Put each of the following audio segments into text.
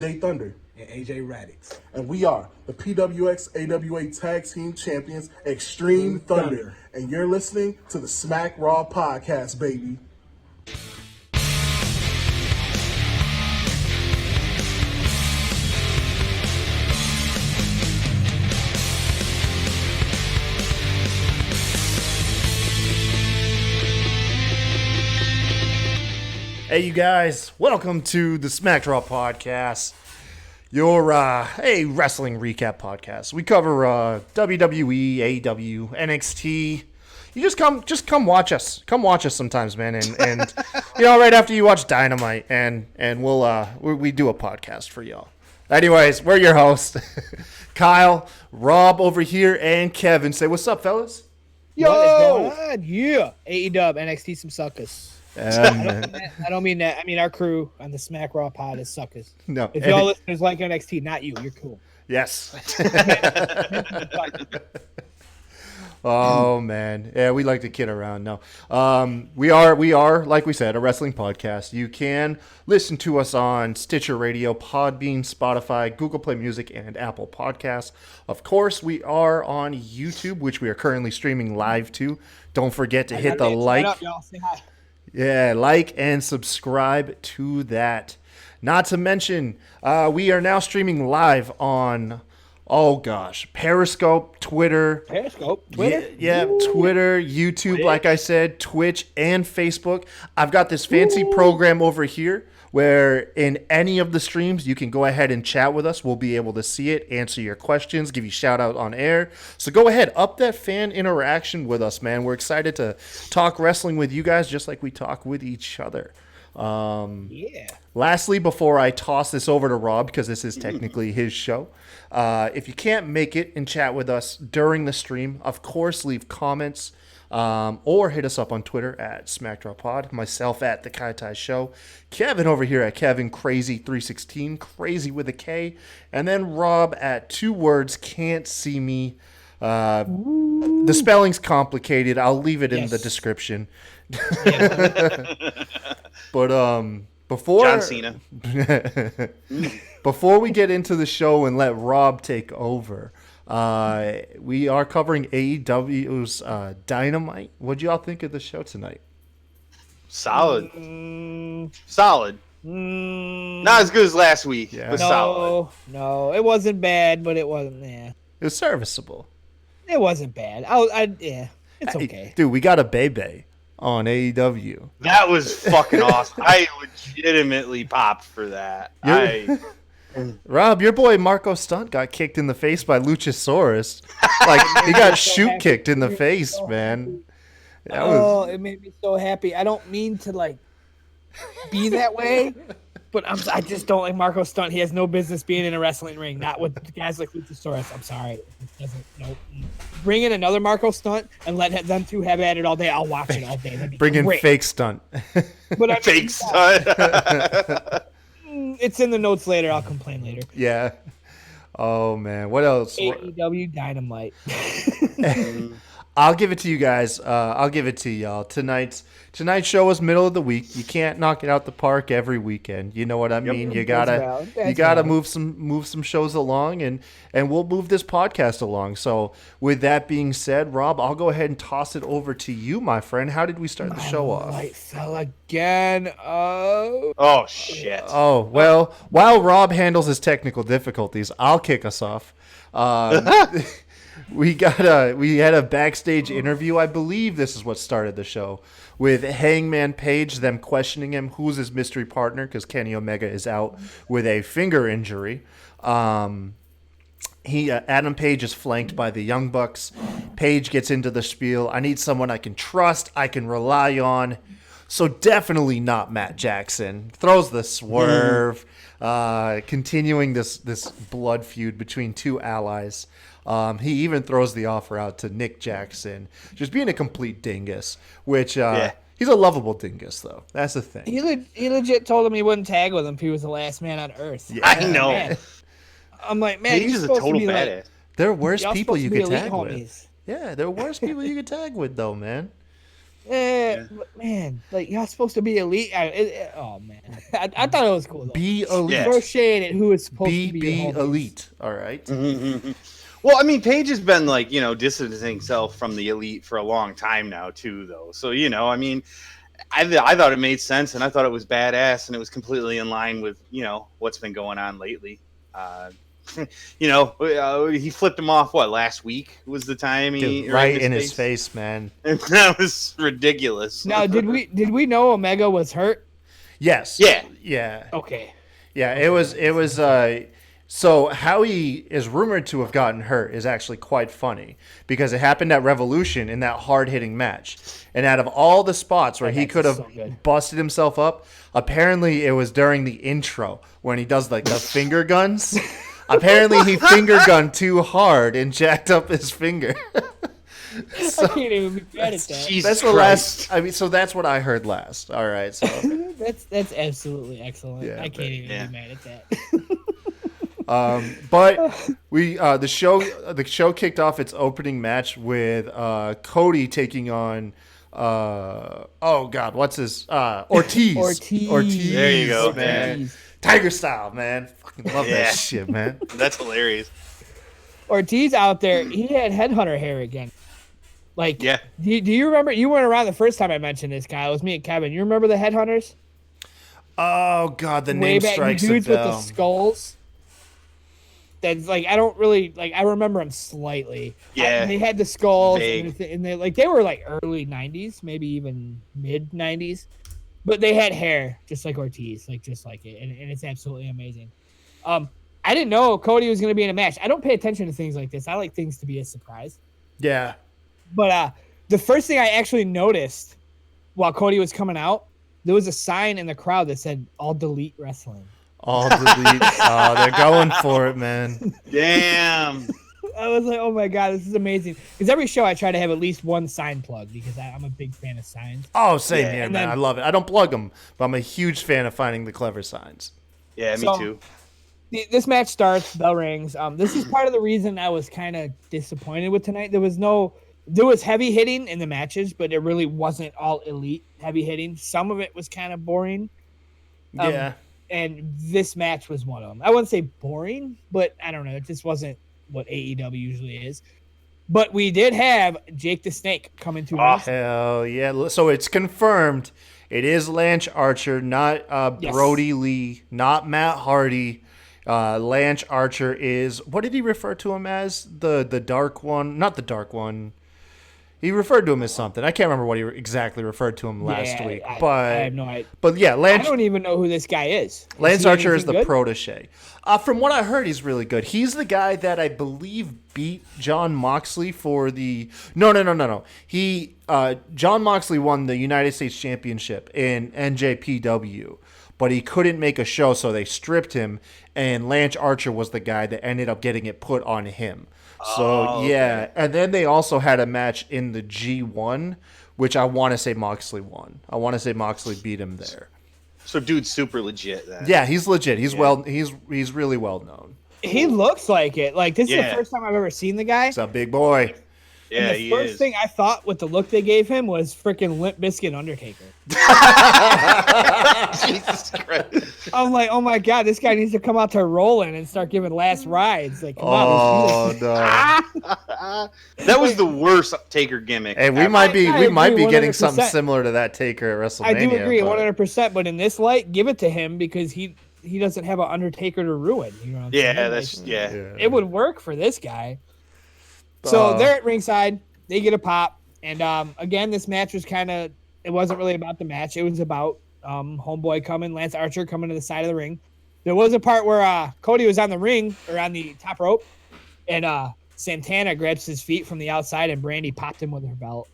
Jay Thunder. And AJ Radix. And we are the PWX AWA Tag Team Champions, Extreme Thunder. And you're listening to the Smack Raw Podcast, baby. Hey, you guys, welcome to the Smack Raw Podcast, your wrestling recap podcast. We cover WWE, AEW, NXT. You just come watch us. Come watch us sometimes, man. And right after you watch Dynamite, and we do a podcast for y'all. Anyways, we're your hosts, Kyle, Rob over here, and Kevin. Say what's up, fellas. Yo! What is going on? Yeah. AEW, NXT, some suckers. I don't mean that. I mean our crew on the Smack Raw pod is suckers. No. If y'all listeners like NXT, not you. You're cool. Yes. Oh man, yeah, we like to kid around. No, we are like we said, a wrestling podcast. You can listen to us on Stitcher Radio, Podbean, Spotify, Google Play Music, and Apple Podcasts. Of course, we are on YouTube, which we are currently streaming live to. Don't forget to hit the like. Up, y'all. Say hi. Yeah, like and subscribe to that. Not to mention, we are now streaming live on, Periscope, Twitter. Twitter? Yeah, Twitter, YouTube, like I said, Twitch, and Facebook. I've got this fancy program over here where in any of the streams, you can go ahead and chat with us. We'll be able to see it, answer your questions, give you shout out on air. So go ahead, up that fan interaction with us, man. We're excited to talk wrestling with you guys just like we talk with each other. Lastly, before I toss this over to Rob, because this is technically his show, if you can't make it and chat with us during the stream, of course, leave comments or hit us up on Twitter at SmackDrawPod, myself at The Kai Tai Show, Kevin over here at Kevin Crazy316, Crazy with a K, and then Rob at 2 words, Can't See Me. The spelling's complicated. I'll leave it in the description. But before John Cena. Before we get into the show and let Rob take over, we are covering AEW's Dynamite. What'd y'all think of the show tonight? Solid. Solid. Not as good as last week, but solid. No, it wasn't bad, but it wasn't. Yeah, It was serviceable. it wasn't bad. It's okay. Dude, we got a Bebe on AEW. That was fucking awesome. I legitimately popped for that. Rob, your boy Marco Stunt got kicked in the face by Luchasaurus. Like, he got shoot kicked in the face, man. It made me so happy. I don't mean to be that way, but I just don't like Marco Stunt. He has no business being in a wrestling ring. Not with guys like Luchasaurus. I'm sorry. Bring in another Marco Stunt and let them two have at it all day. I'll watch it all day. Bring in Fake Stunt. But Fake Stunt. It's in the notes later. I'll complain later. Yeah. Oh, man. What else? AEW Dynamite. I'll give it to you guys. I'll give it to y'all. Tonight's show was middle of the week. You can't knock it out the park every weekend. You know what I mean? You gotta move some shows along, and we'll move this podcast along. So with that being said, Rob, I'll go ahead and toss it over to you, my friend. How did we start the show off? Light fell again. Oh shit. Oh well. While Rob handles his technical difficulties, I'll kick us off. We had a backstage interview. I believe this is what started the show with Hangman Page, them questioning him who's his mystery partner because Kenny Omega is out with a finger injury. Adam Page is flanked by the Young Bucks. Page gets into the spiel. I need someone I can trust, I can rely on. So definitely not Matt Jackson. Throws the swerve, continuing this blood feud between two allies. He even throws the offer out to Nick Jackson, just being a complete dingus, which he's a lovable dingus, though. That's the thing. He legit told him he wouldn't tag with him if he was the last man on Earth. Yeah. I know. Man. I'm like, man, he's just a total badass. There are worse people you could tag with. Homies. Yeah, there are worse people you could tag with, though, man. Man, like y'all supposed to be elite. Oh man, I thought it was cool though. Be elite. Yeah. Throw shade at who is supposed to be your homies. elite. All right. Mm-hmm. Well, I mean, Paige has been like, distancing himself from the elite for a long time now, too, though. So, I mean, I thought it made sense, and I thought it was badass, and it was completely in line with, what's been going on lately. He flipped him off, last week was the time he... Dude, right in his face, man. And that was ridiculous. Now, did we know Omega was hurt? Yes. Yeah. Okay. Yeah, it was so how he is rumored to have gotten hurt is actually quite funny because it happened at Revolution in that hard-hitting match. And out of all the spots where he could have busted himself up, apparently it was during the intro when he does like the finger guns. Apparently he finger gunned too hard and jacked up his finger. So, I can't even be mad at that. That's the last. I mean, so that's what I heard last. All right, so that's absolutely excellent. Yeah, I can't even be mad at that. But we the show kicked off its opening match with Cody taking on oh god, what's his Ortiz. Ortiz. There you go, man. Tiger style, man. Fucking love that shit, man. That's hilarious. Ortiz out there, he had headhunter hair again. Like, yeah. Do you remember? You weren't around the first time I mentioned this guy. It was me and Kevin. You remember the headhunters? Oh god, the name strikes a dudes with bell. the skulls. That's like I don't really like. I remember them slightly. Yeah, they had the skulls, vague. and they were like early '90s, maybe even mid '90s, but they had hair just like Ortiz, just like it, and it's absolutely amazing. I didn't know Cody was going to be in a match. I don't pay attention to things like this. I like things to be a surprise. Yeah, but the first thing I actually noticed while Cody was coming out, there was a sign in the crowd that said "All Delete Wrestling." All delete. Oh, they're going for it, man. Damn. I was like, oh my god, this is amazing. Because every show I try to have at least one sign plug because I'm a big fan of signs. Oh, same here, man. Then, I love it. I don't plug them, but I'm a huge fan of finding the clever signs. Yeah, me too. This match starts, bell rings. This is part of the reason I was kind of disappointed with tonight. There was heavy hitting in the matches, but it really wasn't all elite heavy hitting. Some of it was kind of boring. Yeah. And this match was one of them. I wouldn't say boring, but I don't know. It just wasn't what AEW usually is. But we did have Jake the Snake come into us. Hell yeah. So it's confirmed. It is Lance Archer, not Brody Lee, not Matt Hardy. Lance Archer is, what did he refer to him as? The dark one? Not the dark one. He referred to him as something. I can't remember what he exactly referred to him last week. But I have no idea. But yeah, I don't even know who this guy is. Lance Archer is the protege. From what I heard, he's really good. He's the guy that I believe beat John Moxley for the... No. John Moxley won the United States Championship in NJPW, but he couldn't make a show, so they stripped him, and Lance Archer was the guy that ended up getting it put on him. So, yeah. Okay. And then they also had a match in the G1, which I want to say Moxley won. I want to say Moxley beat him there. So, dude's super legit then. Yeah, he's legit. He's he's really well known. He looks like it. Like, this is the first time I've ever seen the guy. He's a big boy. Yeah, and the first thing I thought with the look they gave him was freaking Limp Bizkit Undertaker. Jesus Christ. I'm like, oh my god, this guy needs to come out to Rolling and start giving last rides. Like, come on. No. That was the worst Taker gimmick. Hey, we might be getting something similar to that Taker at WrestleMania. I do agree 100%, but in this light, give it to him because he doesn't have an Undertaker to ruin. You know what I'm saying? It would work for this guy. So they're at ringside. They get a pop. And again, this match was it wasn't really about the match. It was about Homeboy coming, Lance Archer coming to the side of the ring. There was a part where Cody was on the ring, or on the top rope, and Santana grabs his feet from the outside, and Brandy popped him with her belt.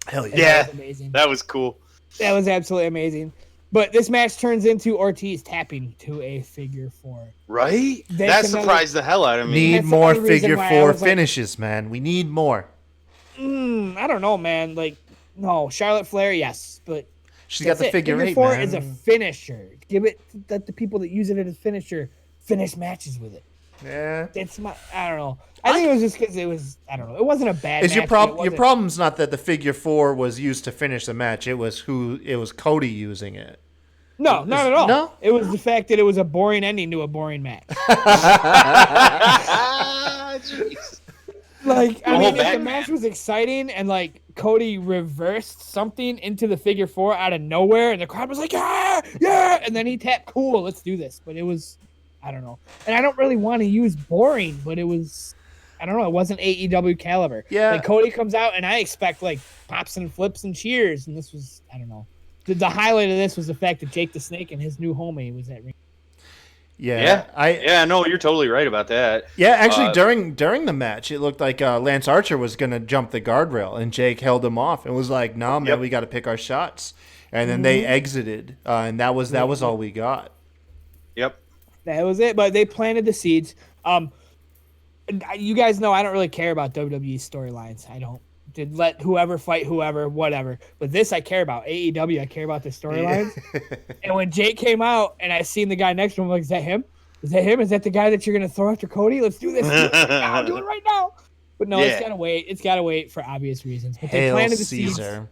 Hell yeah. That was amazing. That was cool. That was absolutely amazing. But this match turns into Ortiz tapping to a figure four. Right? That surprised the hell out of me. Need more figure four finishes, man. We need more. I don't know, man. Like, no, Charlotte Flair, yes, but she's got the figure eight, man. Is a finisher. Give it, let the people that use it as a finisher finish matches with it. Yeah. I don't know. I think it was just because it was, I don't know. It wasn't a bad Is match. your but it your wasn't- problem's not that the figure 4 was used to finish the match. It was Cody using it. No, not at all. No? It was the fact that it was a boring ending to a boring match. Jeez. Like, I The whole mean, if back the match was exciting and like Cody reversed something into the figure 4 out of nowhere, and the crowd was like, yeah, yeah, and then he tapped, cool, let's do this. But it was, I don't know. And I don't really want to use boring, but it was, I don't know, it wasn't AEW caliber. Yeah. Like Cody comes out and I expect like pops and flips and cheers, and this was, I don't know. The highlight of this was the fact that Jake the Snake and his new homie was at ring. Yeah. No, you're totally right about that. Yeah, actually, during the match, it looked like Lance Archer was going to jump the guardrail, and Jake held him off and was like, "No, man, we got to pick our shots." And then they exited, and that was all we got. Yep. That was it. But they planted the seeds. You guys know I don't really care about WWE storylines. I don't. Let whoever fight whoever, whatever. But this I care about. AEW, I care about the storylines. And when Jake came out and I seen the guy next to him, I'm like, is that him? Is that him? Is that the guy that you're gonna throw after Cody? Let's do this. Do it right now. Do it right now. But no, it's gotta wait. It's gotta wait for obvious reasons. But they Hail planted the seeds, Caesar.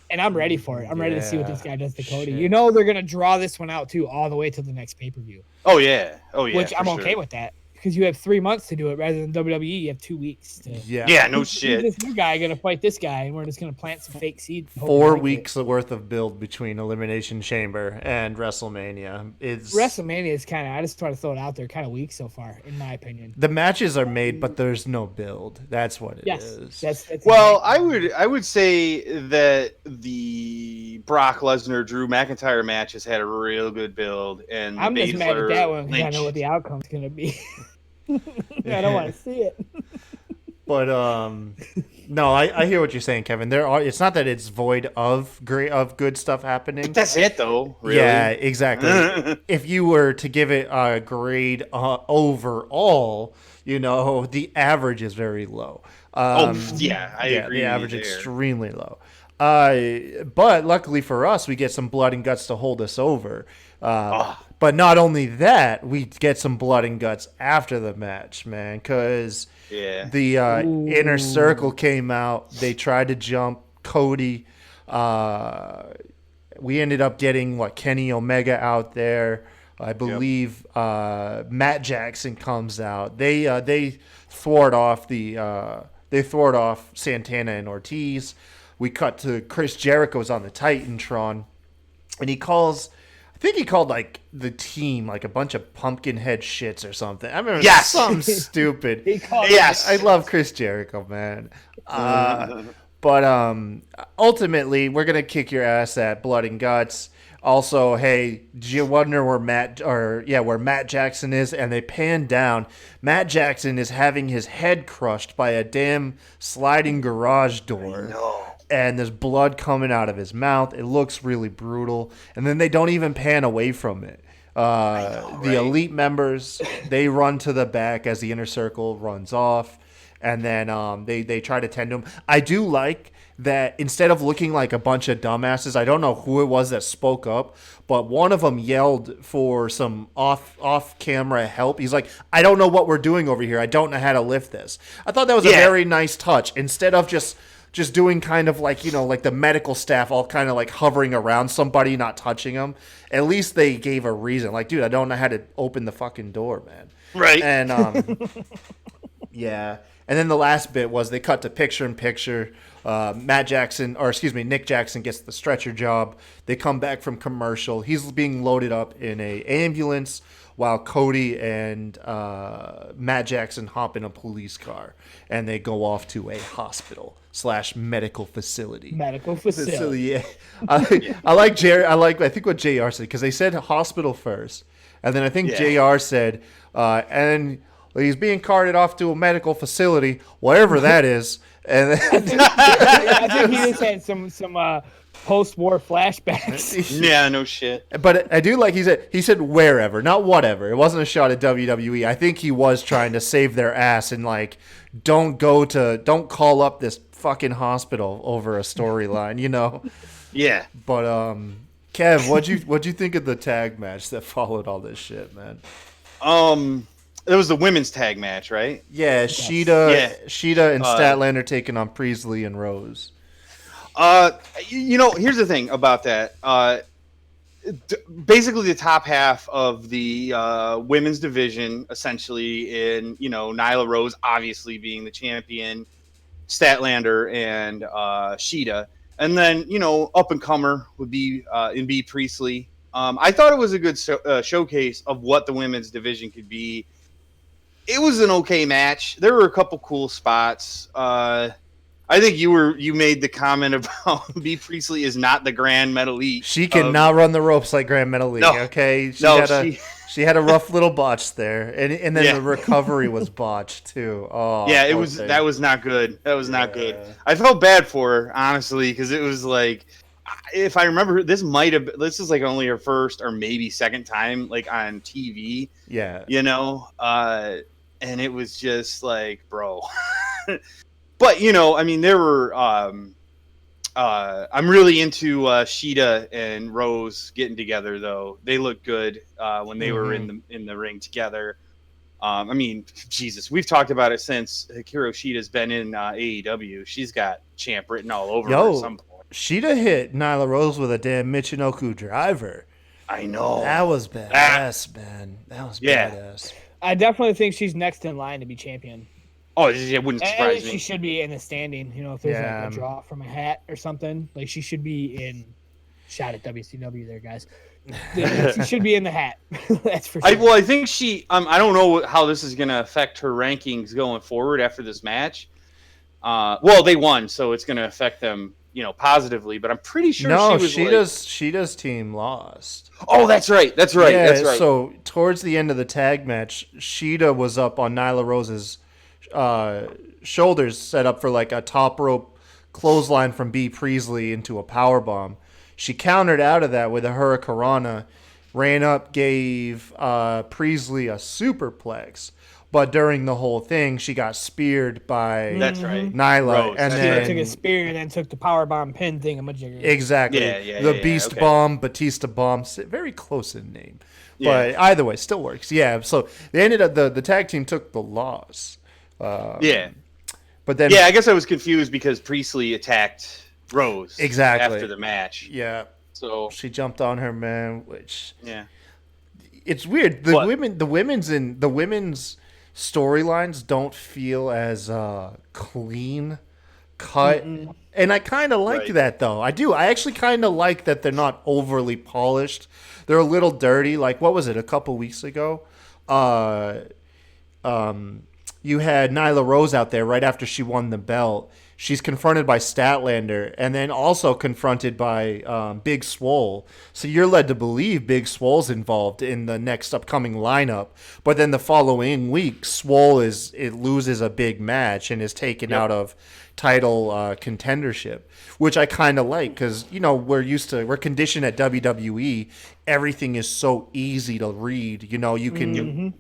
and I'm ready for it. I'm ready to see what this guy does to Cody. You know they're gonna draw this one out too, all the way to the next pay-per-view. Oh yeah. Which I'm okay with that. Because you have 3 months to do it rather than WWE, you have 2 weeks to. Yeah, no shit. This new guy gonna fight this guy, and we're just gonna plant some fake seeds. 4 weeks worth of build between Elimination Chamber and WrestleMania. WrestleMania is kind of. I just try to throw it out there, kind of weak so far, in my opinion. The matches are made, but there's no build. That's what it is. That's Well, I would say that the Brock Lesnar Drew McIntyre match has had a real good build, and I'm just mad at that one because I Lynch. know what the outcome's gonna be. I don't want to see it. But no, I hear what you're saying, Kevin. It's not that it's void of good stuff happening. That's it, though. Really. Yeah, exactly. If you were to give it a grade overall, the average is very low. I agree. The average there. extremely low. But luckily for us, we get some blood and guts to hold us over. But not only that, we get some blood and guts after the match, man, because the Inner Circle came out. They tried to jump Cody. We ended up getting Kenny Omega out there. I believe Matt Jackson comes out. They thwart off Santana and Ortiz. We cut to Chris Jericho's on the Titantron, and he calls. I think he called the team a bunch of pumpkin head shits or something. I remember something stupid. I love Chris Jericho, man. But ultimately, we're gonna kick your ass at Blood and Guts. Also, hey, do you wonder where Matt Jackson is? And they pan down. Matt Jackson is having his head crushed by a damn sliding garage door. And there's blood coming out of his mouth. It looks really brutal. And then they don't even pan away from it. The Elite members, they run to the back as the Inner Circle runs off. And then they try to tend to him. I do like that instead of looking like a bunch of dumbasses, I don't know who it was that spoke up, but one of them yelled for some off-camera help. He's like, I don't know what we're doing over here. I don't know how to lift this. I thought that was a very nice touch. Instead of just doing kind of like the medical staff all kind of hovering around somebody, not touching them. At least they gave a reason. Like, dude, I don't know how to open the fucking door, man. Right. And yeah. And then the last bit was they cut to picture-in-picture. Nick Jackson gets the stretcher job. They come back from commercial. He's being loaded up in a ambulance while Cody and Matt Jackson hop in a police car. And they go off to a hospital/medical facility. Medical facility. Yeah. I like Jerry. I think what JR said, because they said hospital first. And then I think JR said, and he's being carted off to a medical facility, wherever that is. And then I think he just had some post-war flashbacks. Yeah, no shit. But I do like he said wherever, not whatever. It wasn't a shot at WWE. I think he was trying to save their ass and don't call up this fucking hospital over a storyline, Yeah. But Kev, what'd you think of the tag match that followed all this shit, man? was the women's tag match, right? Yeah, Yeah. Sheeta and Statlander taking on Priestley and Rose. Here's the thing about that. Basically, the top half of the women's division, essentially, in Nyla Rose obviously being the champion, Statlander and Sheeta, and then up and comer would be B Priestley. I thought it was a good showcase of what the women's division could be. It was an okay match. There were a couple cool spots. I think you made the comment about B Priestley is not the Grand Metalik. She cannot run the ropes like Grand Metalik. No, okay, she had a rough little botch there, and then the recovery was botched too. Oh, yeah, that was not good. That was not good. I felt bad for her, honestly, because it was like, if I remember, this is like only her first or maybe second time like on TV. Yeah, and it was just like, bro. But I mean, there were. I'm really into Sheeta and Rose getting together, though. They look good when they were in the ring together. I mean, Jesus, we've talked about it since Hikaru Sheeta's been in AEW. She's got champ written all over her at some point. Sheeta hit Nyla Rose with a damn Michinoku driver. I know. That was badass, man. That was badass. I definitely think she's next in line to be champion. Oh, it wouldn't surprise me. She should be in the standing. If there's like a draw from a hat or something, like she should be in. Shot at WCW there, guys. She should be in the hat. That's for sure. I think she. I don't know how this is going to affect her rankings going forward after this match. They won, so it's going to affect them, positively. But I'm pretty sure Sheeta's team lost. Oh, that's right. That's right. Yeah, that's right. So towards the end of the tag match, Sheeta was up on Nyla Rose's shoulders, set up for like a top rope clothesline from B Priestley into a power bomb. She countered out of that with a Hurricanrana, ran up, gave Priestley a superplex. But during the whole thing, she got speared by Nyla, and then took a spear and then took the power bomb pin thingamajigger. Exactly. The Beast Bomb, Batista Bomb, very close in name, but either way, still works. Yeah. So they ended up the tag team took the loss. But then I guess I was confused because Priestley attacked Rose after the match. Yeah. So she jumped on her, man, which it's weird. The women's storylines don't feel as clean cut. And I kind of like that, though. I do. I actually kind of like that they're not overly polished. They're a little dirty. Like, what was it, a couple weeks ago? You had Nyla Rose out there right after she won the belt. She's confronted by Statlander and then also confronted by Big Swole. So you're led to believe Big Swole's involved in the next upcoming lineup. But then the following week, Swole loses a big match and is taken out of title contendership, which I kind of like because, we're conditioned at WWE. Everything is so easy to read. You can,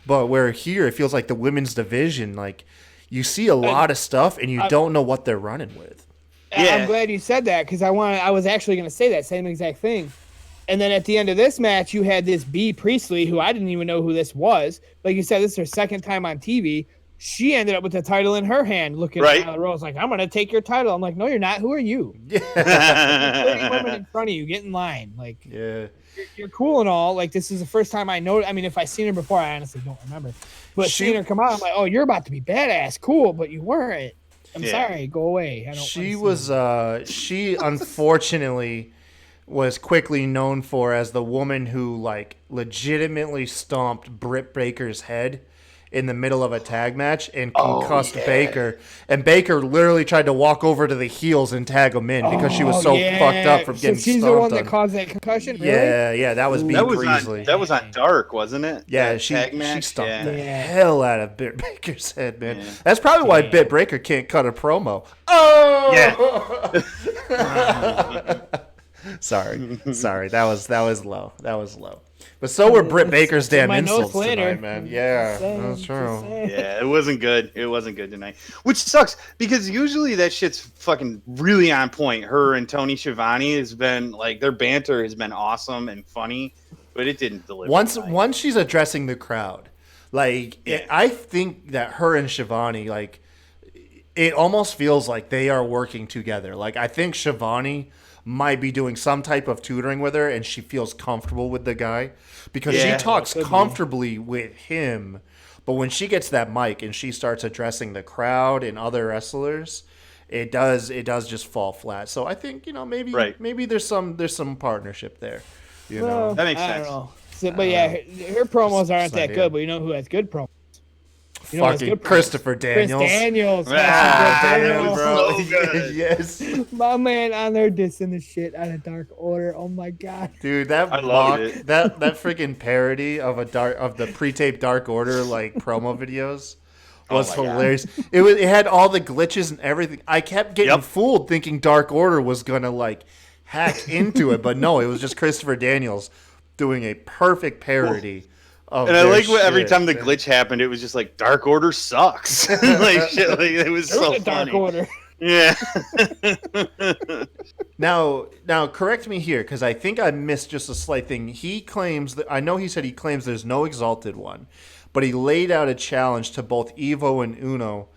But where here, it feels like the women's division, like, you see a lot of stuff, and you don't know what they're running with. Yeah. I'm glad you said that, because I was actually going to say that same exact thing. And then at the end of this match, you had this B Priestley, who I didn't even know who this was. Like you said, this is her second time on TV. She ended up with the title in her hand, looking at Nyla Rose like, I'm going to take your title. I'm like, no, you're not. Who are you? There's 30 women in front of you. Get in line. Like, you're cool and all. Like, this is the first time I know. I mean, if I've seen her before, I honestly don't remember. But seeing her come out, I'm like, oh, you're about to be badass. Cool, but you weren't. I'm sorry. Go away. She unfortunately was quickly known for as the woman who, like, legitimately stomped Britt Baker's head in the middle of a tag match and concussed Baker. And Baker literally tried to walk over to the heels and tag him in because she was so fucked up from getting stomped. She's the one that caused that concussion, really? Yeah, that was B Priestley. That was on Dark, wasn't it? Yeah, she stomped the hell out of Britt Baker's head, man. Yeah. That's probably why Britt Baker can't cut a promo. Oh! Yeah. Sorry. That was low. But so were Britt Baker's damn insults tonight, man. Yeah, that's true. Yeah, it wasn't good. It wasn't good tonight. Which sucks, because usually that shit's fucking really on point. Her and Tony Schiavone has been, like, their banter has been awesome and funny, but it didn't deliver. Once she's addressing the crowd, Like, Yeah. I think that her and Shivani, like, it almost feels like they are working together. Like, I think Shivani might be doing some type of tutoring with her, and she feels comfortable with the guy because Yeah. she talks Could be. comfortably with him. But when she gets that mic and she starts addressing the crowd and other wrestlers, it does just fall flat. So I think, maybe Right. maybe there's some partnership there. You know. Well, That makes I sense. don't know. So, but yeah, her promos aren't just that an good. idea. But you know who has good promos? You know who has Fucking good promos? Christopher Daniels. Chris Daniels. Ah, has some good Daniels, promos. bro. So good. Yes. My man on there dissing the shit out of Dark Order. Oh my god. Dude, that I loved mock, it. that freaking parody of the pre-taped Dark Order like promo videos was Oh my God. hilarious. It had all the glitches and everything. I kept getting Yep. fooled thinking Dark Order was gonna like hack into it, but no, it was just Christopher Daniels doing a perfect parody. Of And I their like what every shit. time the glitch happened, it was just like Dark Order sucks. Like shit, like it was There so was a Dark funny. Order. Yeah. Now, correct me here because I think I missed just a slight thing. He claims that I know he said he claims there's no Exalted One, but he laid out a challenge to both Evo and Uno,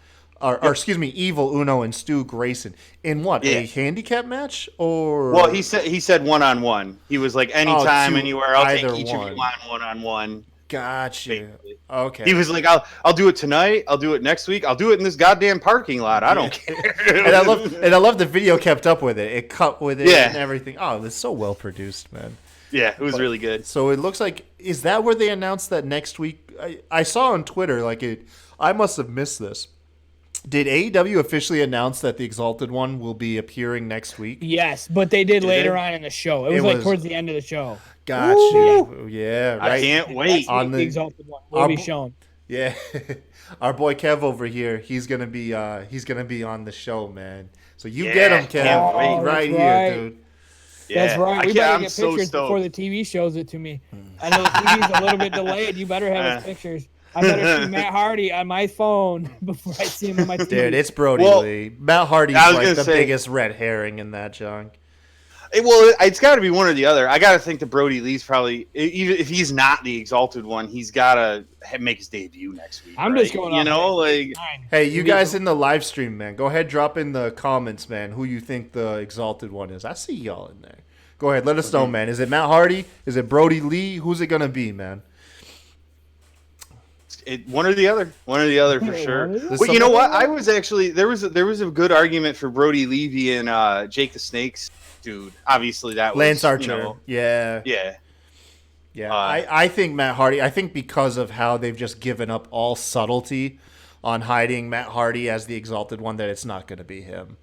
or excuse me, Evil Uno and Stu Grayson in what Yeah. a handicap match or Well, he said 1-on-1. He was like anytime, to anywhere. I'll take either each one. of you on 1-on-1. Gotcha. Basically. Okay. He was like, I'll do it tonight. I'll do it next week. I'll do it in this goddamn parking lot. I don't care. and I love the video kept up with it. It cut with it Yeah. and everything. Oh, it was so well produced, man. Yeah, it was really good. So it looks like is that where they announced that next week? I saw on Twitter like it. I must have missed this. Did AEW officially announce that the Exalted One will be appearing next week? Yes, but they did later they? on in the show. It was It like was- towards the end of the show. Gotcha. Yeah, I right. can't wait. On On the- the Exalted One will our be bo- shown. Yeah, our boy Kev over here. He's gonna be on the show, man. So you Yeah, get him, Kev, can't wait. right That's here, right. dude. Yeah. That's right. I We can't- better I'm get so pictures stoked. before the TV shows it to me. I know the TV's a little bit delayed. You better have his pictures. I better see Matt Hardy on my phone before I see him on my TV. Dude, it's Brody Well, Lee. Matt Hardy's I was like gonna the say- biggest red herring in that junk. It's got to be one or the other. I got to think that Brody Lee's probably, even if he's not the Exalted One, he's got to make his debut next week. I'm right? just going You off know, that. like Fine. Hey, you We- guys in the live stream, man, go ahead, drop in the comments, man, who you think the Exalted One is. I see y'all in there. Go ahead, let us know, man. Is it Matt Hardy? Is it Brody Lee? Who's it gonna be, man? one or the other for Yeah, sure. one or the other. But you know what? I was actually there was a good argument for Brody Lee and Jake the Snake's dude. Obviously, that was Lance Archer. You know, Yeah. yeah. I think Matt Hardy, I think because of how they've just given up all subtlety on hiding Matt Hardy as the Exalted One, that it's not going to be him.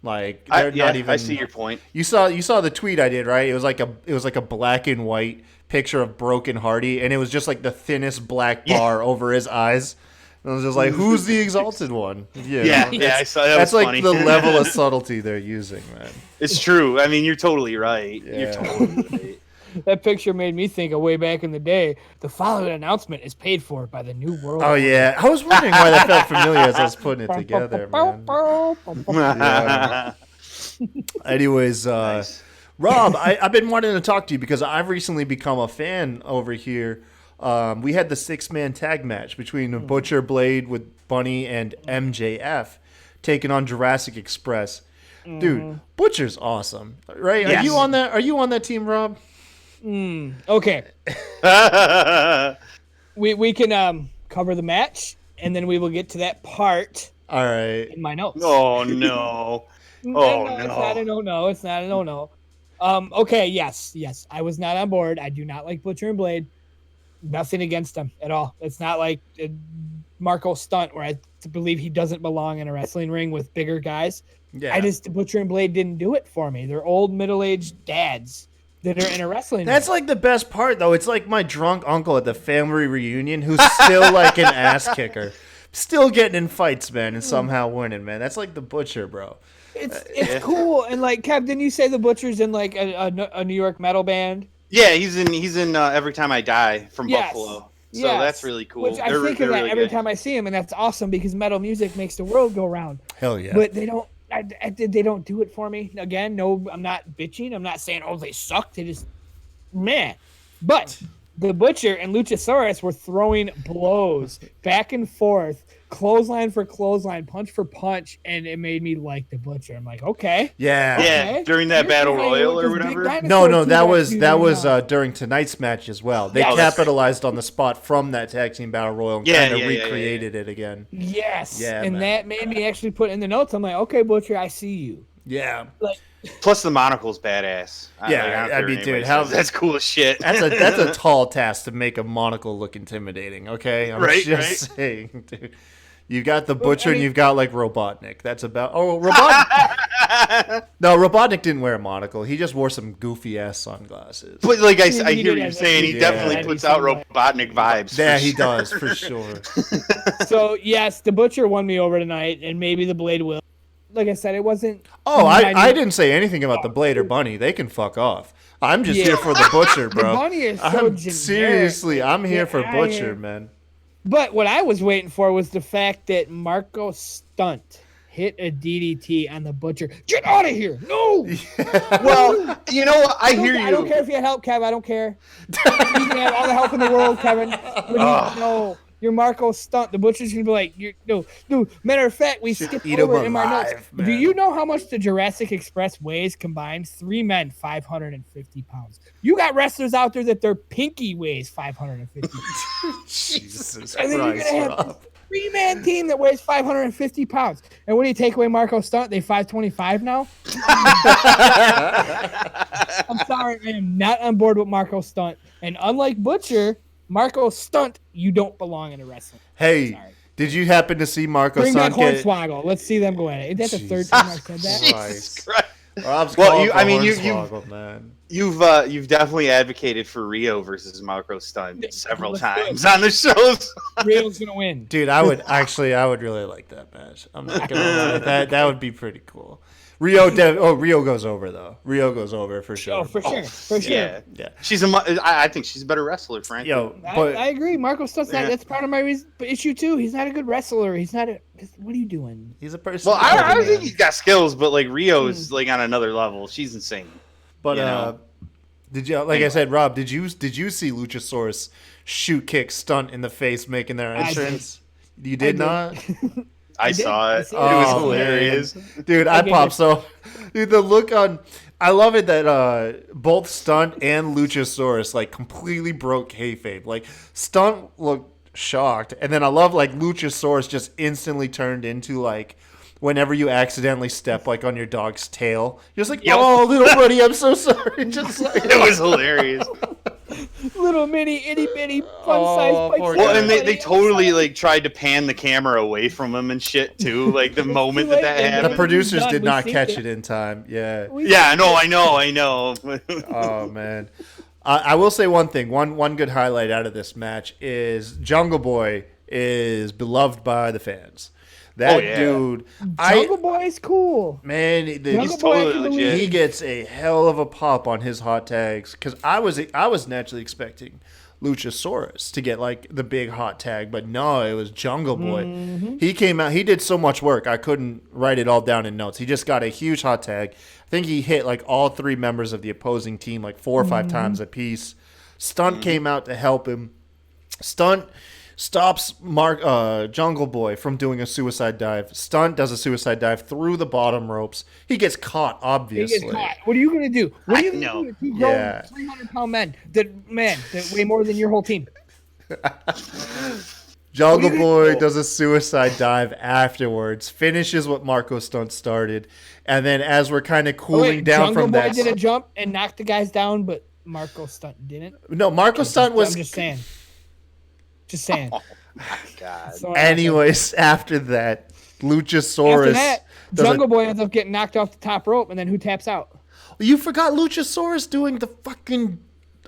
Like they're not even. I see your point. You saw the tweet I did, right? It was like a black and white picture of Broken Hardy, and it was just like the thinnest black bar over his eyes. And I was just like, "Who's the Exalted One?" Yeah, I saw that. That's was like funny. the level of subtlety they're using, man. It's true. I mean, you're totally right. Yeah. You're totally right. That picture made me think of way back in the day. The following announcement is paid for by the New World. Oh yeah, I was wondering why that felt familiar as I was putting it together, man. Yeah. Anyways, Nice. Rob, I've been wanting to talk to you because I've recently become a fan over here. We had the 6-man tag match between Butcher Blade with Bunny and MJF taking on Jurassic Express. Dude, Butcher's awesome, right? Are Yes. you on that? Are you on that team, Rob? Okay. We can cover the match, and then we will get to that part All right. in my notes. Oh no. Oh, It's no. not a no-no. It's not a no-no. Okay, yes. I was not on board. I do not like Butcher and Blade. Nothing against them at all. It's not like Marco Stunt where I believe he doesn't belong in a wrestling ring with bigger guys. Yeah. Butcher and Blade didn't do it for me. They're old middle-aged dads that are in a wrestling That's ring. like the best part, though. It's like my drunk uncle at the family reunion who's still like an ass kicker. Still getting in fights, man, and somehow winning, man. That's like the Butcher, bro. It's cool. And like, Kev, didn't you say the Butcher's in like a New York metal band? Yeah, he's in Every Time I Die from Yes. Buffalo. So Yes. that's really cool. Which I They're- think they're of that really every good. time I see him, and that's awesome because metal music makes the world go round. Hell yeah. But they don't. They don't do it for me. Again, no, I'm not bitching. I'm not saying, oh, they suck. They just, man. But The Butcher and Luchasaurus were throwing blows back and forth, clothesline for clothesline, punch for punch, and it made me like the Butcher. I'm like, okay. Yeah. Yeah, during that Here's battle behind royal with or this big whatever. dinosaur No, that T-Rex was using during tonight's match as well. They Yes. capitalized on the spot from that tag team battle royal and Yeah, kind of yeah, recreated it again. Yes. Yeah, and man. that made me actually put in the notes. I'm like, okay, Butcher, I see you. Yeah. Like, Plus the monocle's badass. Yeah, don't I care mean, what dude, anybody how- says. That's cool as shit. That's a tall task to make a monocle look intimidating, okay? I'm Right, just right. saying, dude. You got the Butcher I and mean- you've got like Robotnik. That's about Robotnik. No, Robotnik didn't wear a monocle. He just wore some goofy ass sunglasses. But like I He hear did what you're have saying. He Yeah. definitely puts out Robotnik vibes. for Yeah, he sure. does for sure. so yes, the Butcher won me over tonight, and maybe the Blade will. Like I said, it wasn't. Oh, I 90 didn't say anything about the Blade or Bunny. They can fuck off. I'm just Yeah. here for the Butcher, bro. Bunny is so I'm generic. seriously, I'm here Yeah, for I Butcher, am. man. But what I was waiting for was the fact that Marco Stunt hit a DDT on the Butcher. Get out of here! No. Well, you know what? I hear I don't you. care if you had help, Kev. I don't care. You can have all the help in the world, Kevin. But no, you're Marco Stunt. The Butcher's gonna be like, no. Matter of fact, we skipped eat 'em over in my notes. alive, Do man. you know how much the Jurassic Express weighs combined? 3 men, 550 pounds. You got wrestlers out there that their pinky weighs 550 pounds. Jesus And then you're Christ, gonna have Rob. this 3-man team that weighs 550 pounds. And when you take away Marco Stunt, they 525 now. I'm sorry, I am not on board with Marco Stunt. And unlike Butcher, Marco Stunt, you don't belong in a wrestling. Hey, Sorry. did you happen to see Marco Bring back Stunt get... Hornswoggle. Let's see them go at it. Is that the third Jesus time I've said that? Christ. Christ. Rob's Well, calling you- for I mean, Hornswoggle, man. You've definitely advocated for Rio versus Marco Stunt several Let's times do it. on the shows. Rio's gonna win. Dude, I would really like that match. I'm not gonna lie. That would be pretty cool. Rio goes over though. Rio goes over for sure. Oh, for sure, for sure. Yeah, Yeah. I think she's a better wrestler, frankly. Yo, I but agree. Marco Stunt's not, Yeah. that's part of my issue too. He's not a good wrestler. He's not a. What are you doing? he's a person. Well, I think he's got skills, but like Rio is like on another level. She's insane. But you know. did you like I said, Rob? Did you see Luchasaurus shoot kick Stunt in the face making their I did. entrance? You did not. I did. saw I it. It see was it. Oh, hilarious. Dude, I Okay, popped so. Dude, the look on. I love it that both Stunt and Luchasaurus like completely broke kayfabe. Like Stunt looked shocked, and then I love like Luchasaurus just instantly turned into like whenever you accidentally step like on your dog's tail, you're just like, Yep. oh, little buddy, I'm so sorry. Just like, It was hilarious. Little mini itty bitty fun Oh, size. poor Well, guy. and they totally like tried to pan the camera away from him and shit too. Like the moment that late, man. the happened. producers Done. did We not synced catch it. it in time. Yeah. Yeah, no, I know. Oh man, I will say one thing. One good highlight out of this match is Jungle Boy is beloved by the fans. That Oh, yeah. dude, Jungle Boy's cool. man, Jungle He's Boy, I totally can legit. believe- he gets a hell of a pop on his hot tags because I was naturally expecting Luchasaurus to get like the big hot tag, but no, it was Jungle Boy. Mm-hmm. He came out, he did so much work, I couldn't write it all down in notes. He just got a huge hot tag. I think he hit like all 3 members of the opposing team like 4 or 5 Mm-hmm. times apiece. Stunt came out to help him. Stunt stops Jungle Boy from doing a suicide dive. Stunt does a suicide dive through the bottom ropes. He gets caught, He obviously. gets caught. What are you gonna do? What are you I know. gonna do? You grown Yeah. 300-pound men that weigh more than your whole team. Jungle What do you Boy do? does a suicide dive afterwards, finishes what Marco Stunt started, and then as we're kind of cooling down Jungle from Boy that, did a jump and knocked the guys down, but Marco Stunt didn't. no, Marco Stunt was. I'm just saying. Just saying. God. So, Anyways, after that, Luchasaurus. after that, does a- Jungle Boy ends up getting knocked off the top rope, and then who taps out? You forgot Luchasaurus doing the fucking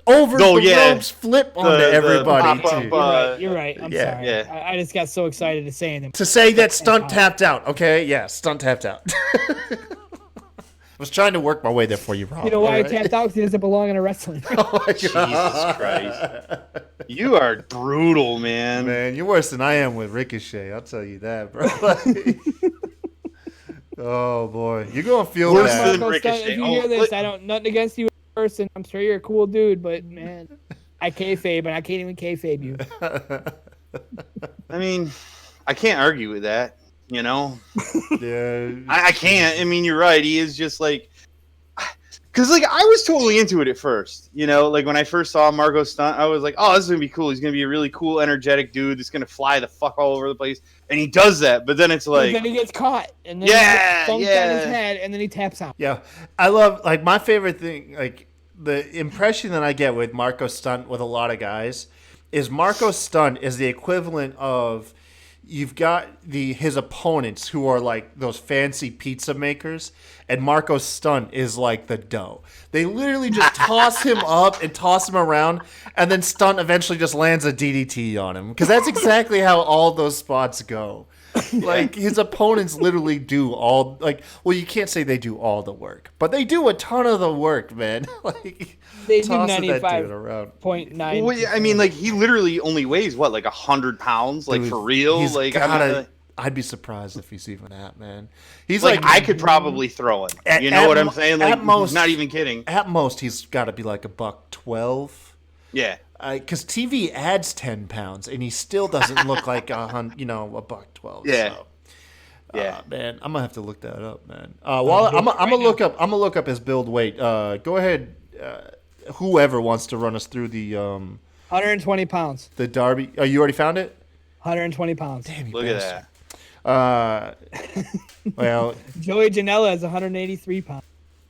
over Oh, the yeah. ropes flip onto The everybody. pop-up, too. You're right. I'm yeah, sorry. yeah. I just got so excited to saying them. To say that Stunt tapped out, okay? Yeah, Stunt tapped out. I was trying to work my way there for you, Rob. You know why all he right? tapped out? Because he doesn't belong in a wrestling. Jesus Christ. You are brutal, man. Man, you're worse than I am with Ricochet. I'll tell you that, bro. Oh boy, you're gonna feel Worse that. than Marco Stunt, Ricochet. if you Oh, hear this, look- I don't nothing against you as a person. I'm sure you're a cool dude, but man, I kayfabe, and I can't even kayfabe you. I mean, I can't argue with that. You know, Yeah. I can't. I mean, you're right. He is just like, because like I was totally into it at first. You know, like when I first saw Marco stunt, I was like, oh, this is gonna be cool. He's gonna be a really cool, energetic dude that's gonna fly the fuck all over the place, and he does that. But then it's But like, then he gets caught, and then Yeah, he gets funked on his yeah. head, and then he taps out. Yeah, I love like my favorite thing. Like the impression that I get with Marco Stunt with a lot of guys is Marco Stunt is the equivalent of you've got his opponents who are like those fancy pizza makers, and Marco Stunt is like the dough. They literally just toss him up and toss him around, and then Stunt eventually just lands a DDT on him because that's exactly how all those spots go. Like his opponents literally do all well, you can't say they do all the work, but they do a ton of the work, man. Like They do tossing that dude around. 95.9. well, I mean, like he literally only weighs what, like 100 pounds, like Dude, for real. he's Like I'd be surprised if he's even that, man. He's like I could probably throw him. You know what I'm saying? Like, at most, not even kidding. At most, he's got to be like $112. Yeah. Because TV adds 10 pounds, and he still doesn't look like $112. Yeah. So. Yeah. Man, I'm gonna have to look that up, man. Well, I'm gonna look up. I'm gonna look up his build weight. Go ahead. Whoever wants to run us through the 120 pounds. the Derby. Oh, you already found it? 120 pounds. Damn you, Look bastard. at that. Well, Joey Janela is 183 pounds.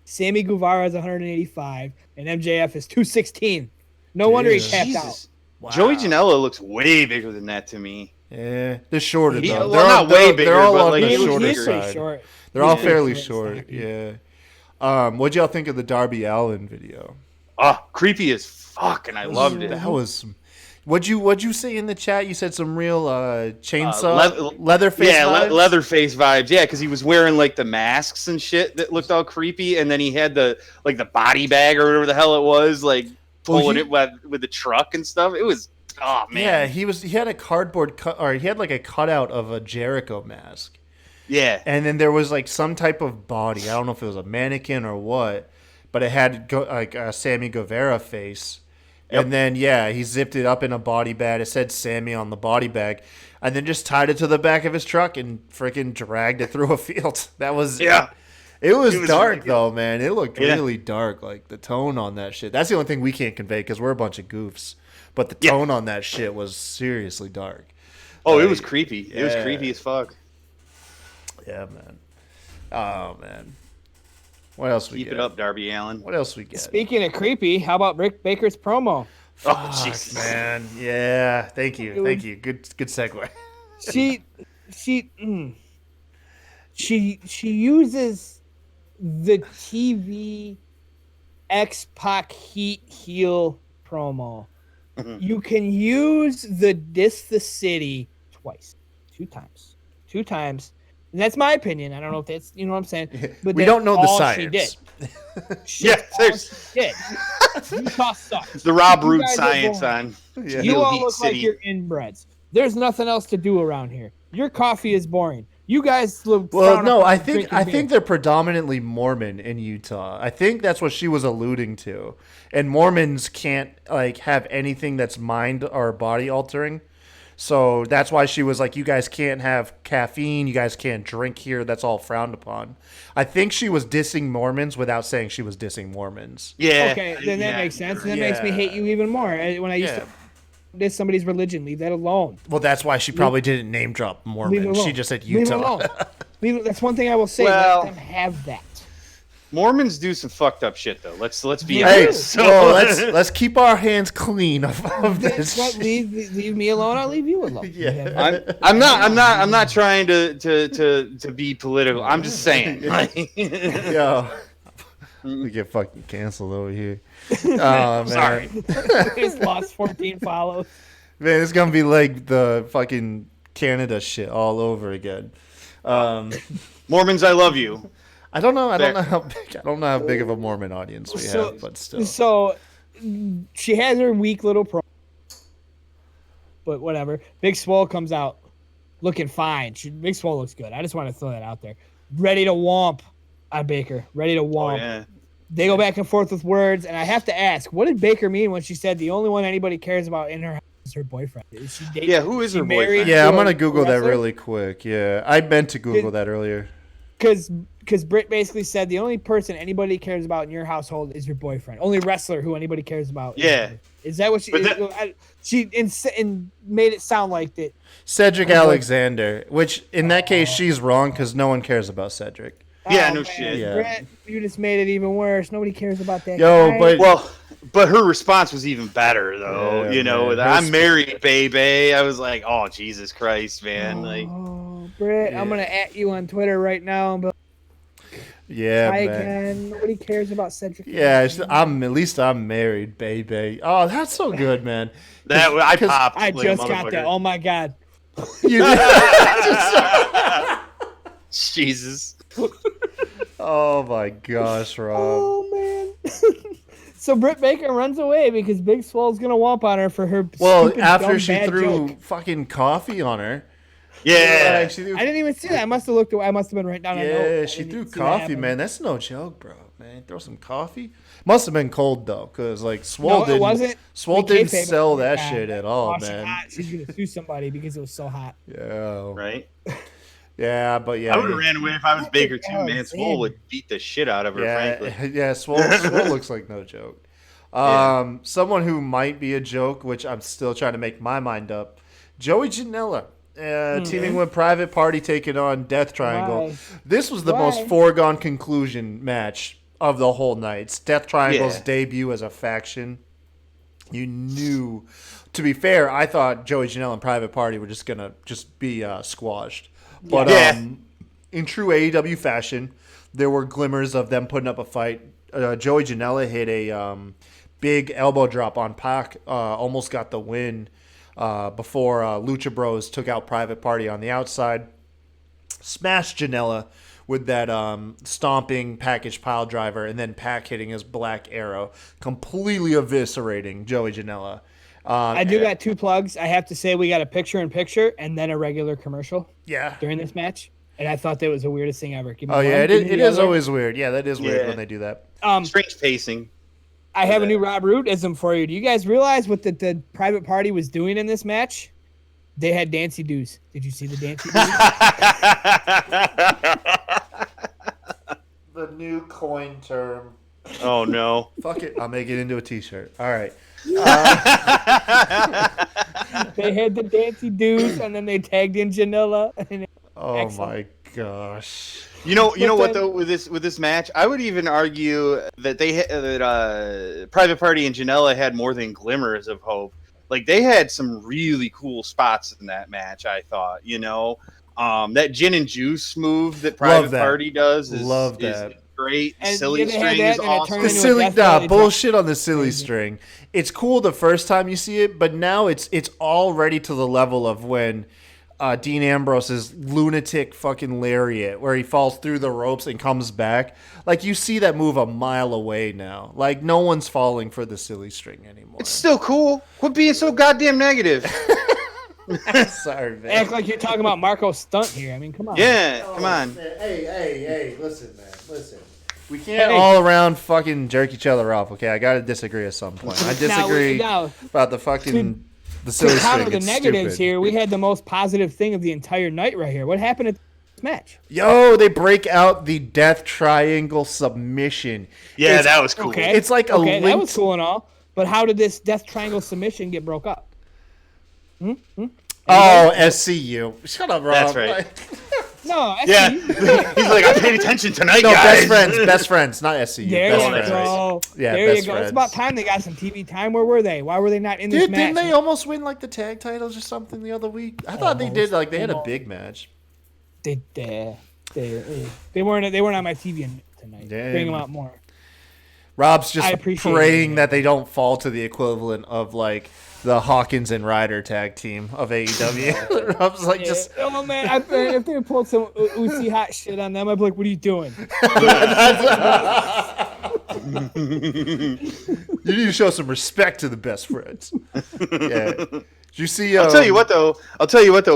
Sammy Guevara is 185, and MJF is 216. No wonder he tapped out. Jesus. Joey Janela looks way bigger than that to me. yeah, they're shorter He- though. well, not way bigger, They're all but, on like, the he was shorter He's pretty side. short. They're all He's fairly pretty short. stocky. Yeah. What'd y'all think of the Darby Allin video? Oh, creepy as fuck, and I loved it. That was. What'd you say in the chat? You said some real chainsaw Leatherface. Yeah, vibes? Leatherface vibes. Yeah, because he was wearing like the masks and shit that looked all creepy, and then he had the body bag or whatever the hell it was, like pulling it with the truck and stuff. It was man. Yeah, he had a cardboard cut, or he had like a cutout of a Jericho mask. Yeah. And then there was like some type of body. I don't know if it was a mannequin or what, but it had like a Sammy Guevara face. Yep. And then he zipped it up in a body bag. It said Sammy on the body bag, and then just tied it to the back of his truck and freaking dragged it through a field. That was It was dark really though, man. It looked really dark. Like the tone on that shit. That's the only thing we can't convey because we're a bunch of goofs. But the tone on that shit was seriously dark. Oh, Like, it was creepy. It was creepy as fuck. Yeah, man. Oh man. What else we Keep get? it up, Darby Allin. What else we get? Speaking of creepy, how about Rick Baker's promo? Oh, Jesus. Man, yeah. Thank you. Good segue. She uses the TV X-Pac Heat heel promo. You can use the Diss the City two times. And that's my opinion. I don't know if that's, you know what I'm saying? But We that's don't know the all science. She did. There's Utah sucks. the Rob You Root guys are science boring. on Yeah. You Heel all Heat look City. like you're inbreds. There's nothing else to do around here. Your coffee is boring. You guys look. Well, no, I think they're predominantly Mormon in Utah. I think that's what she was alluding to. And Mormons can't like have anything that's mind or body altering. So that's why she was like, you guys can't have caffeine. You guys can't drink here. That's all frowned upon. I think she was dissing Mormons without saying she was dissing Mormons. Yeah. Okay, then that makes sense. And that Yeah. makes me hate you even more. When I used to diss somebody's religion, leave that alone. Well, that's why she probably didn't name drop Leave it Mormon. alone. She just said Leave it Utah. alone. That's one thing I will say. Well- Let them have that. Mormons do some fucked up shit though. Let's be Hey, honest. So, well, let's keep our hands clean of this. That's what, leave me alone. I'll leave you alone. Yeah. I'm not trying to be political. I'm just saying. Yo, we get fucking canceled over here. Oh, man. Sorry. He's lost 14 follows. Man, it's gonna be like the fucking Canada shit all over again. Mormons, I love you. I don't know Fair. how big of a Mormon audience we have, but still. So she has her weak little pro. But whatever. Big Swole comes out looking fine. Big Swole looks good. I just want to throw that out there. Ready to womp on Baker. Ready to Oh womp. yeah. They go back and forth with words, and I have to ask, what did Baker mean when she said the only one anybody cares about in her house is her boyfriend? Is she dating? Yeah, who is her boyfriend? Yeah, I'm gonna Google that really quick. Yeah, I meant to Google that earlier. Because Britt basically said the only person anybody cares about in your household is your boyfriend. Only wrestler who anybody cares about. Yeah. Is that what she? She made it sound like that. Cedric Alexander, which in that case she's wrong because no one cares about Cedric. Yeah, Oh, no man, shit. Yeah. Brett, you just made it even worse. Nobody cares about that. Yo, guy. but Her response was even better though. Yeah, you know, man. I'm married, baby. I was like, oh Jesus Christ, man. Like, oh, Brett, I'm gonna at you on Twitter right now. But yeah, hi man. again. Nobody cares about Cedric. Yeah, at least I'm married, baby. Oh, that's so good, man. that I popped. I like a just got that. motherfucker. Oh my god. You Jesus. Oh my gosh, Rob. Oh man. So Britt Baker runs away because Big Swole's gonna womp on her for her. Well, stupid, after dumb, she bad threw joke. fucking coffee on her. Yeah. She threw, I didn't even see that. I must have looked away. I must have been right down. a note. yeah, I she didn't threw see that coffee, happen. man. That's no joke, bro. Man, throw some coffee. Must have been cold though, cause like No, it wasn't. Swole We didn't kayfabe it. sell that God, shit at all, she's man. hot. She's gonna sue somebody because it was so hot. Yeah, Right. yeah, but yeah, I would have ran away if I was Baker too, man. Alexander. Swole would beat the shit out of her, frankly. yeah. Swole looks like no joke. Someone who might be a joke, which I'm still trying to make my mind up. Joey Janela. Teaming with Private Party taking on Death Triangle. Why? This was the Why? most foregone conclusion match of the whole night. It's Death Triangle's Yeah. debut as a faction. You knew. To be fair, I thought Joey Janela and Private Party were just gonna be squashed. But Yeah. in true AEW fashion, there were glimmers of them putting up a fight. Joey Janela hit a big elbow drop on Pac, almost got the win. Before Lucha Bros took out Private Party on the outside. Smashed Janela with that stomping package pile driver, and then Pac hitting his black arrow, completely eviscerating Joey Janela. I do got two plugs. I have to say we got a picture-in-picture and then a regular commercial Yeah. during this match, and I thought that was the weirdest thing ever. Give me Oh, yeah, one, it give me is the other. always weird. Yeah, that is weird Yeah. when they do that. Strange pacing. I have a new Rob Root-ism for you. Do you guys realize what the Private Party was doing in this match? They had Dancy Doos. Did you see the Dancy Doos? The new coin term. Oh no. Fuck it. I'll make it into a t-shirt. All right. They had the Dancy Doos, and then they tagged in Janela. And Oh, Excellent. my gosh. You know what then- though with this match, I would even argue that Private Party and Janela had more than glimmers of hope. Like they had some really cool spots in that match. I thought, that gin and juice move that Private that. Party does is Love that. great. And Silly yeah, they had string that, is and it awesome. turned The into a silly death valley bullshit on the silly string. It's cool the first time you see it, but now it's already to the level of when Dean Ambrose's lunatic fucking lariat, where he falls through the ropes and comes back. Like you see that move a mile away now. Like no one's falling for the silly string anymore. It's still cool. Quit being so goddamn negative. Sorry, man. Act like you're talking about Marco Stunt here. I mean, come on. Yeah, come on. Hey, listen, man, listen. We can't all around fucking jerk each other off, okay? I gotta disagree at some point. I disagree now, about the fucking the silly to string. counter the It's negatives stupid. here, we had the most positive thing of the entire night right here. What happened at this match? Yo, they break out the Death Triangle submission. Yeah, It's- that was cool. Okay, It's like a okay, that linked- was cool and all. But how did this Death Triangle submission get broke up? Oh, SCU. Shut up, Rob. That's right. No, Yeah. SCU. He's like, I paid attention tonight, No, guys. best friends, not SCU. There best you friends. go. Yeah, there you best go. friends. It's about time they got some TV time. Where were they? Why were they not in this Dude, match? didn't they almost win like the tag titles or something the other week? I thought they did. Like they had a big match. They weren't on my TV tonight. Damn. Bring them out more. Rob's I just appreciate praying it. that they don't fall to the equivalent of like the Hawkins and Ryder tag team of AEW. Rob's like just Oh man, if they pulled some Uzi hot shit on them, I'd be like, "What are you doing?" you need to show some respect to the best friends. Yeah. Did you see? I'll tell you what though.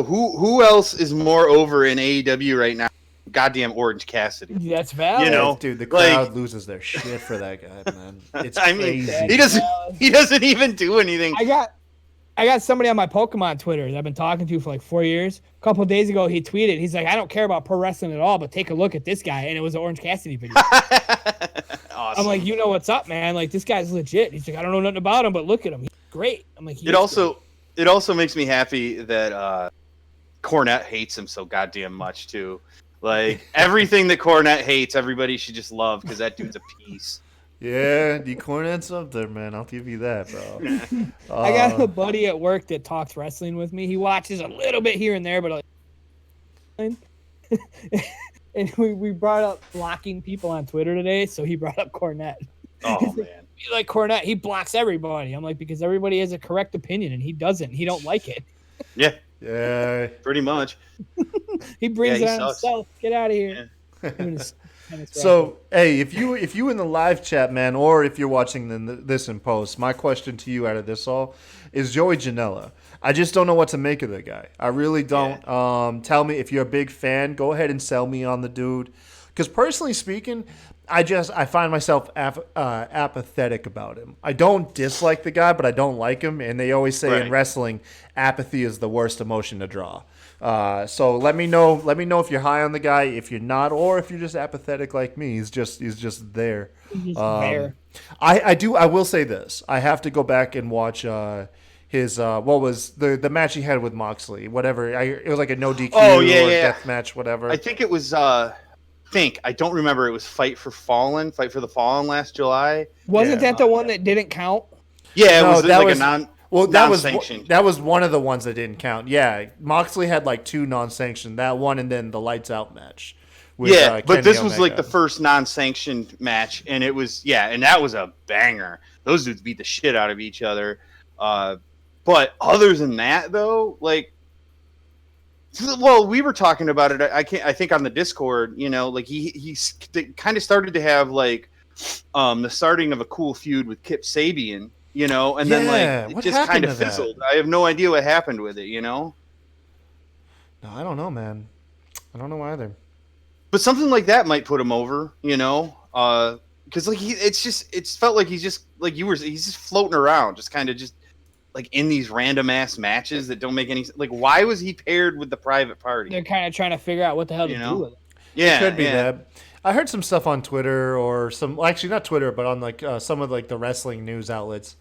Who else is more over in AEW right now? goddamn Orange Cassidy. That's valid. You know, dude, the like- crowd loses their shit for that guy, man. It's I mean, crazy. he doesn't even do anything. I got somebody on my Pokemon Twitter that I've been talking to for like 4 years. A couple of days ago, he tweeted, he's like, I don't care about pro wrestling at all, but take a look at this guy. And it was an Orange Cassidy video. Awesome. I'm like, you know what's up, man? Like, this guy's legit. He's like, I don't know nothing about him, but look at him. He's great. I'm like, it also makes me happy that Cornette hates him so goddamn much too. Like everything that Cornette hates, everybody should just love because that dude's a piece. Yeah, the Cornette's up there, man. I'll give you that, bro. I got a buddy at work that talks wrestling with me. He watches a little bit here and there, but and we brought up blocking people on Twitter today, so he brought up Cornette. Oh man, He like Cornette, he blocks everybody. I'm like, because everybody has a correct opinion and he doesn't. He don't like it. Yeah. pretty much. He brings Yeah, it he on sucks. himself. Get out of here. Him and his So, hey, if you in the live chat, man, or if you're watching this in post, my question to you out of this all is Joey Janela. I just don't know what to make of the guy. I really don't. Tell me if you're a big fan. Go ahead and sell me on the dude. Because personally speaking, I find myself apathetic about him. I don't dislike the guy, but I don't like him. And they always say in wrestling, apathy is the worst emotion to draw. So let me know. Let me know if you're high on the guy, if you're not, or if you're just apathetic like me. He's just there. there. I will say this. I have to go back and watch his what was the match he had with Moxley. Whatever. It was like a no DQ or death match. Whatever. I think it was. I don't remember. It was Fight for the Fallen last July. Wasn't that the one that didn't count? Yeah, No, it was that like was- a non. Well, non-sanctioned. that was one of the ones that didn't count. Yeah, Moxley had like 2 non-sanctioned. That one and then the lights out match. With, But Kenny this was Omega. like the first non-sanctioned match, and it was and that was a banger. Those dudes beat the shit out of each other. But other than that, though, like, well, we were talking about it. I think on the Discord, you know, like he kind of started to have like the starting of a cool feud with Kip Sabian. You know, and then like it what just happened kind of to that? fizzled. I have no idea what happened with it, you know? No, I don't know, man. I don't know either. But something like that might put him over, you know? Because like it's felt like he's just like he's just floating around, just kind of just like in these random ass matches that don't make any like. Why was he paired with the Private Party? They're kind of trying to figure out what the hell to You do know? with it. Yeah, It could be that. I heard some stuff on Twitter or some, well, actually not Twitter, but on like some of like the wrestling news outlets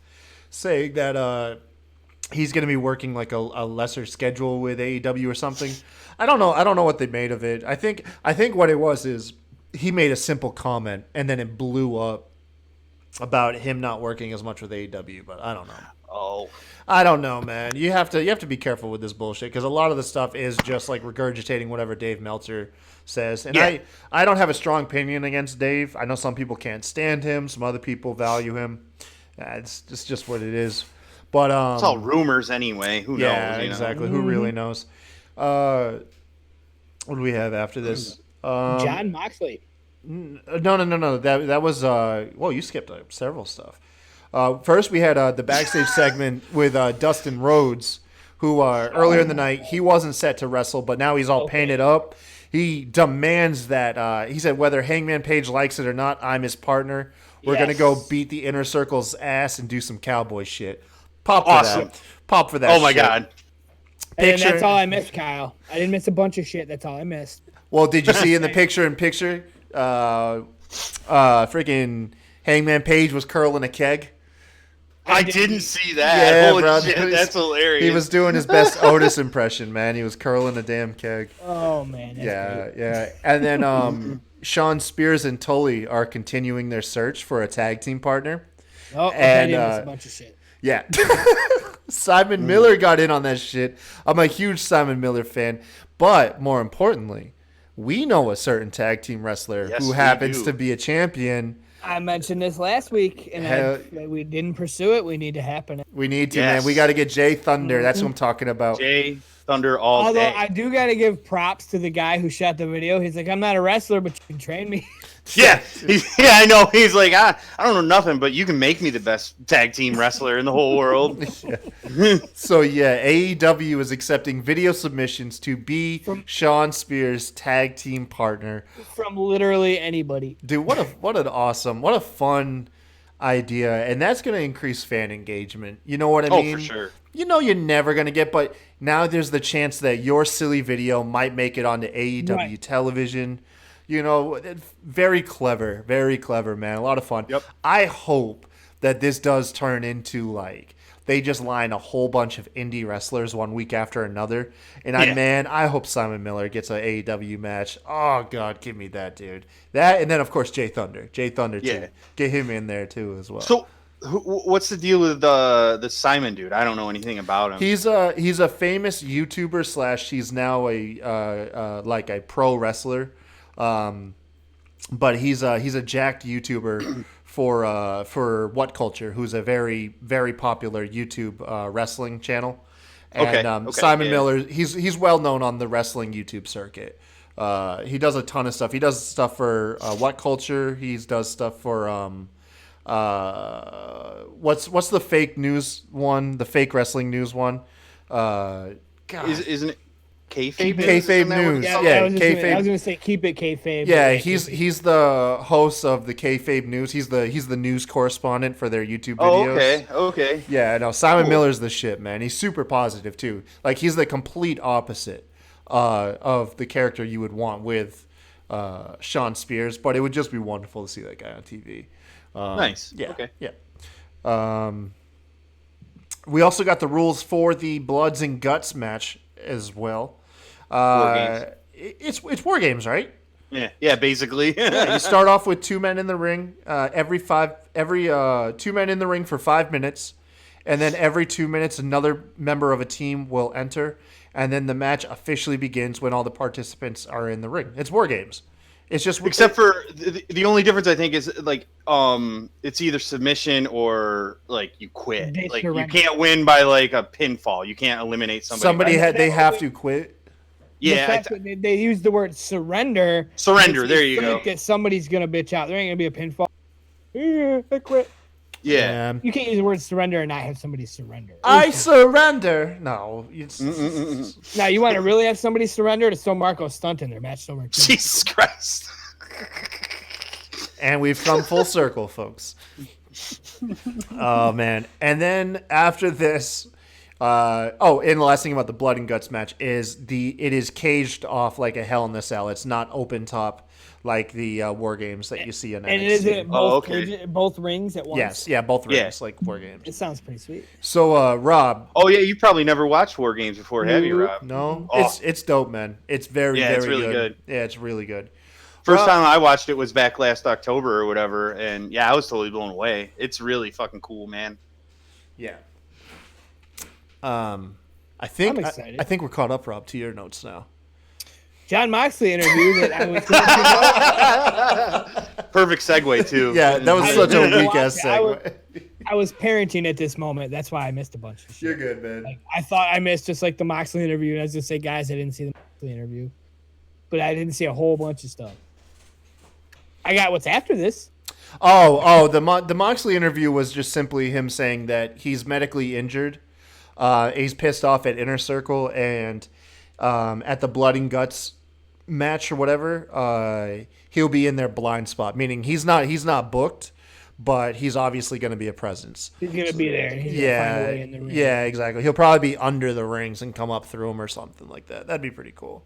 saying that he's going to be working like a lesser schedule with AEW or something. I don't know. I don't know what they made of it. I think what it was is he made a simple comment and then it blew up about him not working as much with AEW. But I don't know. Oh, I don't know, man. You have to be careful with this bullshit because a lot of the stuff is just like regurgitating whatever Dave Meltzer says. And I don't have a strong opinion against Dave. I know some people can't stand him. Some other people value him. It's just what it is. But it's all rumors anyway. Who knows? Yeah, You know? exactly. Who really knows? What do we have after this? John Moxley. No. That was well, you skipped several stuff. First, we had the backstage segment with Dustin Rhodes, who earlier in the night he wasn't set to wrestle, but now he's all painted up. He demands that he said whether Hangman Page likes it or not, I'm his partner. We're gonna go beat the Inner Circle's ass and do some cowboy shit. Pop for that. Pop for that. Oh my shit. God. And that's all I missed, Kyle. I didn't miss a bunch of shit. That's all I missed. Well, did you see in the picture? Freaking Hangman Page was curling a keg. I didn't see that. Yeah, Holy bro, shit, that's hilarious. He was doing his best Otis impression, man. He was curling a damn keg. Oh man. That's great. Yeah. And then Sean Spears and Tully are continuing their search for a tag team partner. Oh, And, I didn't miss a bunch of shit. Yeah. Simon Miller got in on that shit. I'm a huge Simon Miller fan. But more importantly, we know a certain tag team wrestler who happens to be a champion. I mentioned this last week, and we didn't pursue it. We need to happen. We need to, man. We got to get Jay Thunder. That's what I'm talking about. Jay Thunder all Although day. I do got to give props to the guy who shot the video. He's like, I'm not a wrestler, but you can train me. Yeah, I know. He's like, I don't know nothing, but you can make me the best tag team wrestler in the whole world. So yeah, AEW is accepting video submissions to be Sean Spears' tag team partner. From literally anybody. Dude, what a fun idea, and that's going to increase fan engagement. You know what I mean? Oh, for sure. You know you're never going to get, but now there's the chance that your silly video might make it onto AEW television. You know, very clever, man. A lot of fun. Yep. I hope that this does turn into like they just line a whole bunch of indie wrestlers one week after another. And I hope Simon Miller gets an AEW match. Oh God, give me that, dude. That, and then of course Jay Thunder too. Yeah. Get him in there too as well. So, what's the deal with the Simon dude? I don't know anything about him. He's a famous YouTuber / he's now a like a pro wrestler. But he's a jacked YouTuber for What Culture, who's a very, very popular YouTube wrestling channel. And Simon Miller, he's well known on the wrestling YouTube circuit. He does a ton of stuff. He does stuff for What Culture. He does stuff for what's the fake news one? The fake wrestling news one. God. Isn't it kayfabe? Kayfabe news. Yeah, Yeah, I was kayfabe. going to say keep it kayfabe. Yeah, he's the host of the Kayfabe News. He's the news correspondent for their YouTube videos. Oh, okay. Yeah, no, Simon Miller's the shit, man. He's super positive too. Like he's the complete opposite of the character you would want with Sean Spears. But it would just be wonderful to see that guy on TV. Nice. Yeah. Okay. Yeah. We also got the rules for the Bloods and Guts match as well. War games. It's war games, right? Yeah, basically. Yeah, you start off with 2 men in the ring. Every 2 men in the ring for 5 minutes, and then every 2 minutes another member of a team will enter, and then the match officially begins when all the participants are in the ring. It's war games. It's just except for the only difference I think is like it's either submission or like you quit. They Like surrender. you can't win by like a pinfall. You can't eliminate somebody. they have to quit. The fact that they use the word surrender. Surrender. makes There me you go. think that somebody's gonna bitch out. There ain't gonna be a pinfall. Yeah, I quit. Yeah. You can't use the word surrender and not have somebody surrender. I surrender. No. Now you want to really have somebody surrender to throw Marco Stunt in their match somewhere. Jesus Christ. And we've come full circle, folks. Oh, man. And then after this, and the last thing about the Blood and Guts match is it is caged off like a Hell in a Cell. It's not open top like the War Games that you see in NXT. And is it both rings at once? Yes, yeah, both rings like War Games. It sounds pretty sweet. So, Rob. Oh yeah, you probably never watched War Games before, have you, Rob? No, Oh. it's dope, man. It's very it's very really good. Yeah, it's really good. First time I watched it was back last October or whatever, and yeah, I was totally blown away. It's really fucking cool, man. Yeah. I think I'm excited. I think we're caught up, Rob, to your notes now. John Moxley interview that I was Perfect segue too. Yeah, that was such a weak ass segue. I was parenting at this moment. That's why I missed a bunch of shit. You're good, man. Like, I thought I missed just like the Moxley interview, and I was just say, guys, I didn't see the Moxley interview, but I didn't see a whole bunch of stuff. I got what's after this. The Moxley interview was just simply him saying that he's medically injured. He's pissed off at Inner Circle and at the Blood and Guts match or whatever. He'll be in their blind spot, meaning he's not booked, but he's obviously going to be a presence. He's gonna be there. And he's gonna find a way in the ring. Yeah, exactly. He'll probably be under the rings and come up through them or something like that. That'd be pretty cool.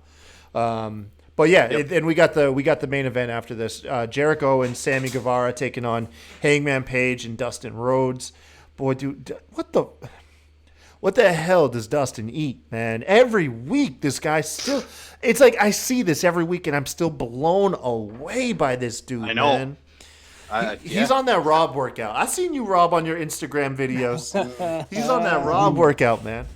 But yeah, and we got the main event after this. Jericho and Sammy Guevara taking on Hangman Page and Dustin Rhodes. Boy, dude, what the hell does Dustin eat, man? Every week, this guy still. It's like I see this every week, and I'm still blown away by this dude. I know. Man. He's on that Rob workout. I seen you, Rob, on your Instagram videos. He's on that Rob workout, man.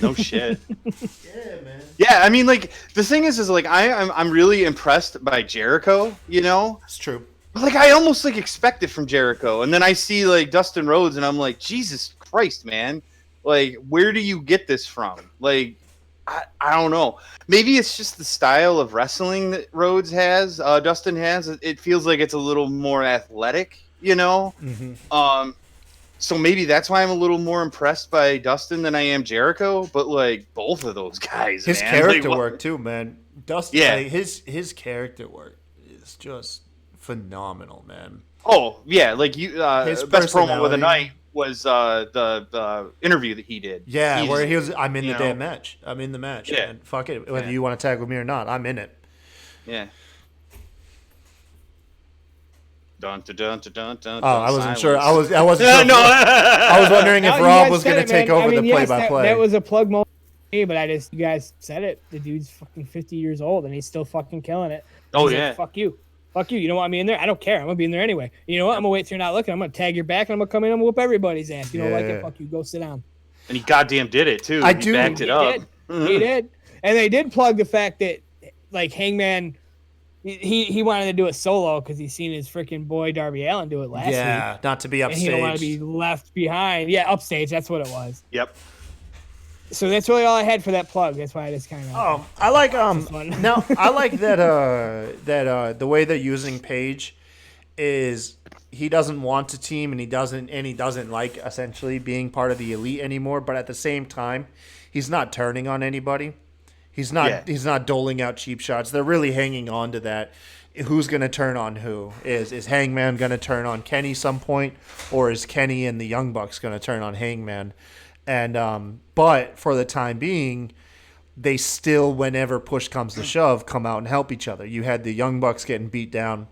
No shit. Yeah, man. Yeah, I mean, like the thing is like I'm really impressed by Jericho. You know, It's true. like I almost like expect it from Jericho, and then I see like Dustin Rhodes, and I'm like, Jesus Christ, man! Like, where do you get this from? Like, I don't know. Maybe it's just the style of wrestling that Dustin has. It feels like it's a little more athletic, you know? So maybe that's why I'm a little more impressed by Dustin than I am Jericho. But like both of those guys, His man, character like, work too, man. Dustin, Yeah. like, his character work is just phenomenal, man. Oh yeah, like you. His Best promo of the personality. night was the interview that he did. Yeah, He's- where he was, I'm in you the know, damn match. I'm in the match, Yeah. man. Fuck it. Whether Yeah. you want to tag with me or not, I'm in it. Yeah. Dun, dun, dun, dun, dun, dun, Oh, I wasn't silence. sure. I wasn't sure. No, I was wondering if No, you Rob guys was said going to it, take man. over I mean, the yes, play-by-play. That was a plug moment for me, but you guys said it. The dude's fucking 50 years old and he's still fucking killing it. Oh, He's like, yeah. fuck you. Fuck you. You don't want me in there? I don't care. I'm gonna be in there anyway. You know what? I'm gonna wait till you're not looking. I'm gonna tag your back and I'm gonna come in and whoop everybody's ass. You don't like Yeah. it? Fuck you. Go sit down. And he goddamn did it too. I He do- backed it He up. did. He did. And they did plug the fact that like Hangman, he wanted to do it solo because he's seen his freaking boy Darby Allin do it last week. Yeah, not to be And he don't want to upstage. be left behind. Yeah, upstage. That's what it was. Yep. So that's really all I had for that plug. That's why I just kind of. I like one. no, I like that the way they're using Paige is he doesn't want to team and he doesn't like essentially being part of the elite anymore, but at the same time, he's not turning on anybody. He's not doling out cheap shots. They're really hanging on to that. Who's going to turn on who? Is Hangman going to turn on Kenny some point, or is Kenny and the Young Bucks going to turn on Hangman? And but for the time being, they still, whenever push comes to shove, come out and help each other. You had the Young Bucks getting beat down,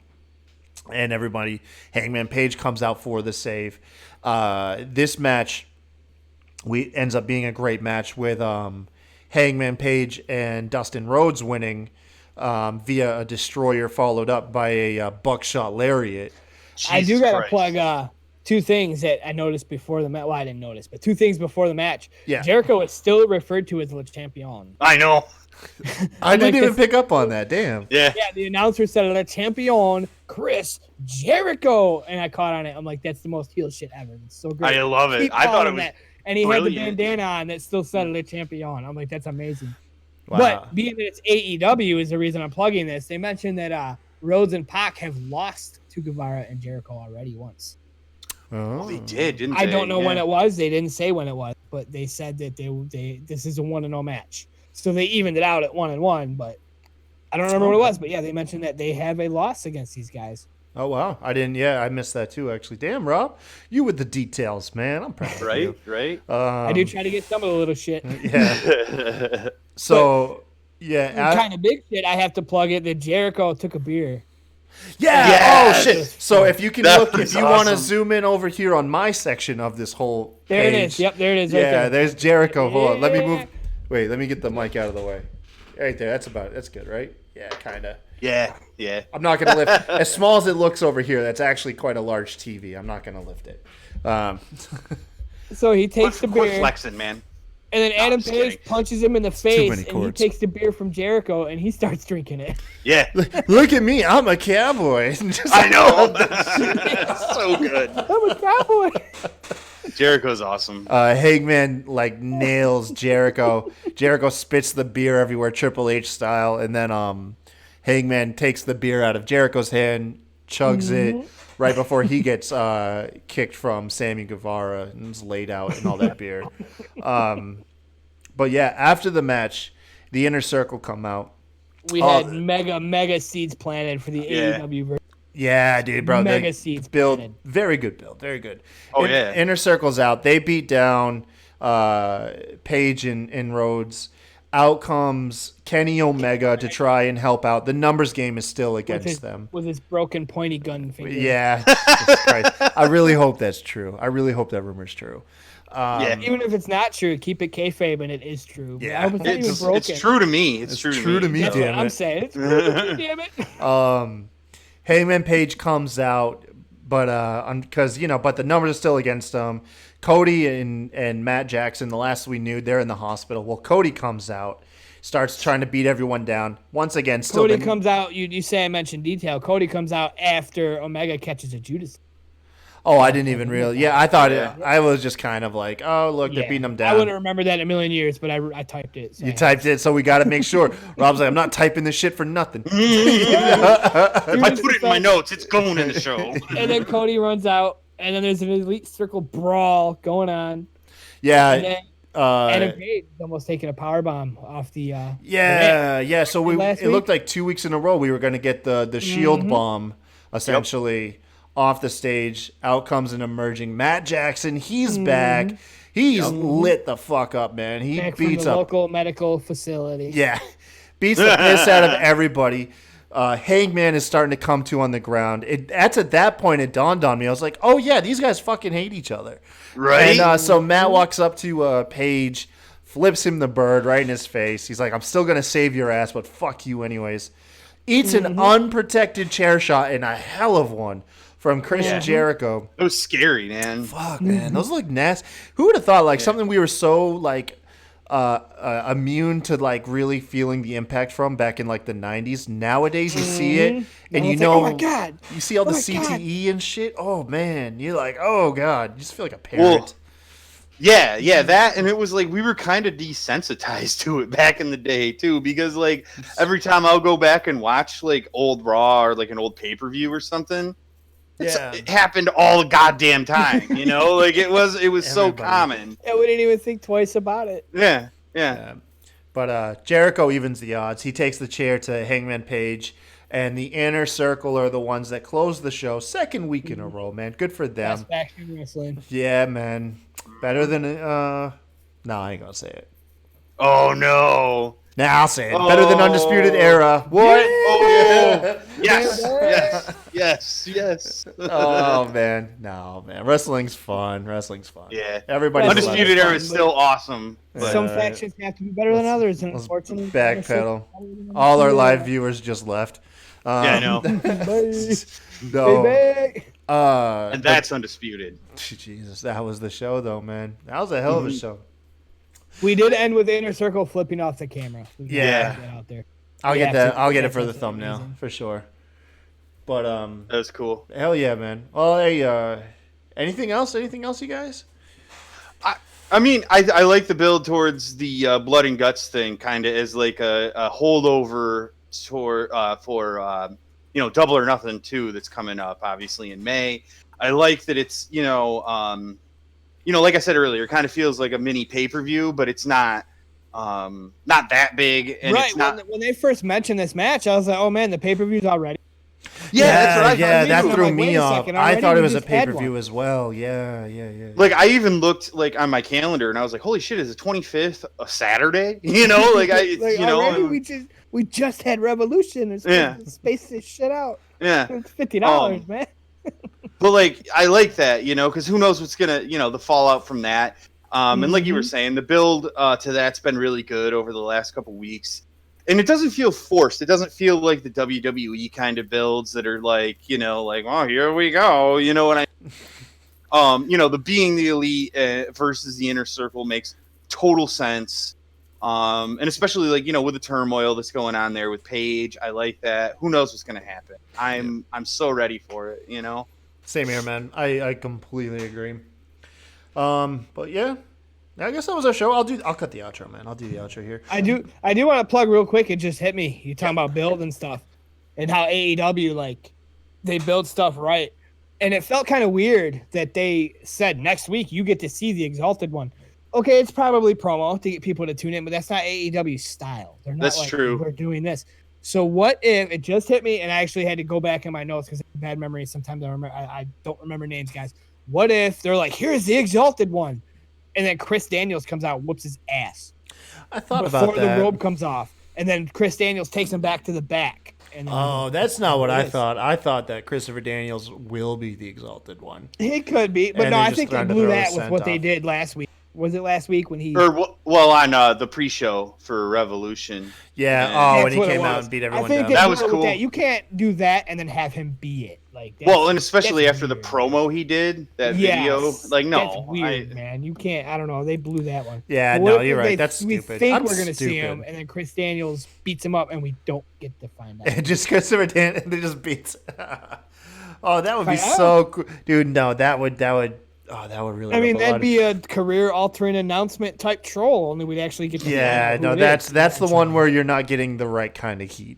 and Hangman Page comes out for the save. This match ends up being a great match with Hangman Page and Dustin Rhodes winning via a destroyer followed up by a buckshot lariat. I do Jesus got to Christ. plug two things that I noticed before the match. Well, I didn't notice, but two things before the match. Yeah. Jericho is still referred to as Le Champion. I know. I didn't like even this- pick up on that. Damn. Yeah. Yeah, the announcer said Le Champion Chris Jericho, and I caught on it. I'm like, that's the most heel shit ever. It's so great. I love it. Keep I thought calling it was that. And he brilliant. had the bandana on that still said Le Champion. I'm like, that's amazing. Wow. But being that it's AEW is the reason I'm plugging this. They mentioned that Rhodes and Pac have lost to Guevara and Jericho already once. Oh. They did, didn't I they? don't know Yeah. when it was. They didn't say when it was, but they said that they this is a 1-0 match. So they evened it out at 1-1, but I don't remember what it was. But yeah, they mentioned that they have a loss against these guys. Oh wow, I didn't. Yeah, I missed that too. Actually, damn, Rob, you with the details, man. I'm proud of Right, you. right. I do try to get some of the little shit. Yeah. So yeah, Kind of big shit. I have to plug it that Jericho took a beer. yeah. Yes. Oh shit. So if you can That look, if was you want to awesome. zoom in over here on my section of this whole There it page. is. Yep, there it is. Right Yeah, there. there's Jericho. Hold on, let me Yeah. move. Wait, let me get the mic out of the way. Right there. That's good, right? Yeah, kind of. Yeah, yeah. I'm not gonna lift. As small as it looks over here, that's actually quite a large TV. I'm not gonna lift it. So he takes the Quit beer, flexing, man. and then Adam just Page kidding. punches him in the face, many and chords. he takes the beer from Jericho, and he starts drinking it. Yeah. Look at me, I'm a cowboy. Just I know. That's so good. I'm a cowboy. Jericho's awesome. Hangman like nails Jericho. Jericho spits the beer everywhere, Triple H style, and then Hangman takes the beer out of Jericho's hand, chugs it right before he gets kicked from Sammy Guevara and is laid out and all that beer. But yeah, after the match, the Inner Circle come out. We Oh. had mega seeds planted for the Yeah. AEW version. Yeah, dude, bro. Mega the seeds build, planted. very good build, very good. Oh, yeah. Inner Circle's out. They beat down Page and Rhodes. Out comes Kenny Omega to try and help out. The numbers game is still against them. With his broken pointy gun finger. Yeah, Jesus Christ. I really hope that's true. I really hope that rumor's true. Yeah. Even if it's not true, keep it kayfabe and it is true. But Yeah. I hope it's not even broken. It's true to me. It's true to me. That's damn what I'm it. saying. It's true to me, damn it. Hangman Page comes out, but because but the numbers are still against them. Cody and Matt Jackson, the last we knew, they're in the hospital. Well, Cody comes out, starts trying to beat everyone down. Once again, still Cody comes out. You say I mentioned detail. Cody comes out after Omega catches a Judas. Oh, I didn't even really. Yeah, I thought I was just kind of like, oh, look, they're beating them down. I wouldn't remember that in a million years, but I typed it. So You typed it, so we got to make sure. Rob's like, I'm not typing this shit for nothing. If I put it in my notes, it's going in the show. And then Cody runs out, and then there's an Elite Circle brawl going on. Yeah. And then Adam Page is almost taking a powerbomb off the. Yeah. So Last it looked like 2 weeks in a row we were going to get the Shield bomb, essentially, off the stage. Out comes an emerging Matt Jackson. He's back. He's lit the fuck up, man. He back beats from the up local medical facility. Yeah. Beats the piss out of everybody. Hangman is starting to come to on the ground. That's at that point it dawned on me. I was like, oh yeah, these guys fucking hate each other. Right. And so Matt walks up to Page, flips him the bird right in his face. He's like, I'm still going to save your ass, but fuck you anyways. Eats an unprotected chair shot and a hell of one from Chris Jericho. It was scary, man. Fuck, man. Those look nasty. Who would have thought, like, something we were so, like, immune to, like, really feeling the impact from back in, like, the 90s. Nowadays, you see it, and you know, like, oh my God. You see all the CTE and shit. Oh, man. You're like, oh, God. You just feel like a parent. Well, yeah, that, and it was like we were kind of desensitized to it back in the day too, because like every time I'll go back and watch like old Raw or like an old pay-per-view or something, it happened all the goddamn time, you know, like it was so common. Yeah, we didn't even think twice about it. Yeah. But Jericho evens the odds. He takes the chair to Hangman Page, and the Inner Circle are the ones that close the show. Second week in a row, man. Good for them. Best faction wrestling. Yeah, man. Better than no, I ain't gonna say it. Oh no. Nah, I'll say it. Better than Undisputed Era. What? Oh yes. Oh man, no man. Wrestling's fun. Yeah. Everybody's Undisputed Era is still awesome. But Some factions have to be better than others, and unfortunately, backpedal. All our live viewers just left. yeah, I know. No. Baby. And that's Undisputed. Jesus, that was the show though, man. That was a hell of a show. We did end with the Inner Circle flipping off the camera. Yeah. Get out there. I'll get that. I'll get it for the That's thumbnail amazing. for sure. But That was cool. hell yeah, man. Well, hey, anything else? Anything else, you guys? I mean, I like the build towards the blood and guts thing, kind of as like a holdover for Double or Nothing 2 that's coming up, obviously in May. I like that it's like I said earlier, it kind of feels like a mini pay-per-view, but it's not that big. And Right. It's not, When they first mentioned this match, I was like, oh man, the pay-per-view's already. that's what I thought. that too. threw like, me wait a off. second, I already thought it we was a just had pay-per-view one. as well. Yeah. Like I even looked like on my calendar and I was like, holy shit, is the 25th a Saturday? We just had Revolution. It's space this shit out. Yeah. It's $50, man. But like I like that, because who knows what's gonna, the fallout from that. And like you were saying, the build to that's been really good over the last couple weeks. And it doesn't feel forced. It doesn't feel like the WWE kind of builds that are like, oh, here we go. You know what the being the Elite versus the Inner Circle makes total sense. And especially like, with the turmoil that's going on there with Paige, I like that. Who knows what's going to happen? I'm so ready for it, Same here, man. I completely agree. But yeah, I guess that was our show. I'll cut the outro, man. I'll do the outro here. I do want to plug real quick. It just hit me. You talking about build and stuff, and how AEW like they build stuff right, and it felt kind of weird that they said next week you get to see the Exalted One. Okay, it's probably promo to get people to tune in, but that's not AEW's style. They're not That's like, true. We're doing this. So what if it just hit me, and I actually had to go back in my notes because I have bad memory. Sometimes I don't remember names, guys. What if they're like, here's the Exalted One, and then Chris Daniels comes out, whoops his ass. I thought before about that. the robe comes off, and then Chris Daniels takes him back to the back. And then that's not what I thought. I thought that Christopher Daniels will be the Exalted One. He could be, but And no, they're I just think they trying to blew throw that a with scent what they off. did last week. Was it last week when he? On the pre-show for Revolution. Yeah. Yeah. When he That's what it came out was. and beat I everyone think down. they That was blew it with cool. that. You can't do that and then have him be it. Like, Well, and especially that's after the weird. promo he did, that video, Yes, like, no, that's weird, man. You can't. I don't know. They blew that one. Yeah, But no, what you're if right. That's we stupid. think I'm we're gonna see him, stupid. and then Chris Daniels beats him up, and we don't get to find out. Just Christopher Dan, they just beats. Oh, that would be Find out. so cool, dude. No, that would. Oh, that would really. I mean, rub a lot that'd of- be a career-altering announcement type troll. Only we'd actually get to. Yeah, find out no, who it that's is. the one where you're not getting the right kind of heat.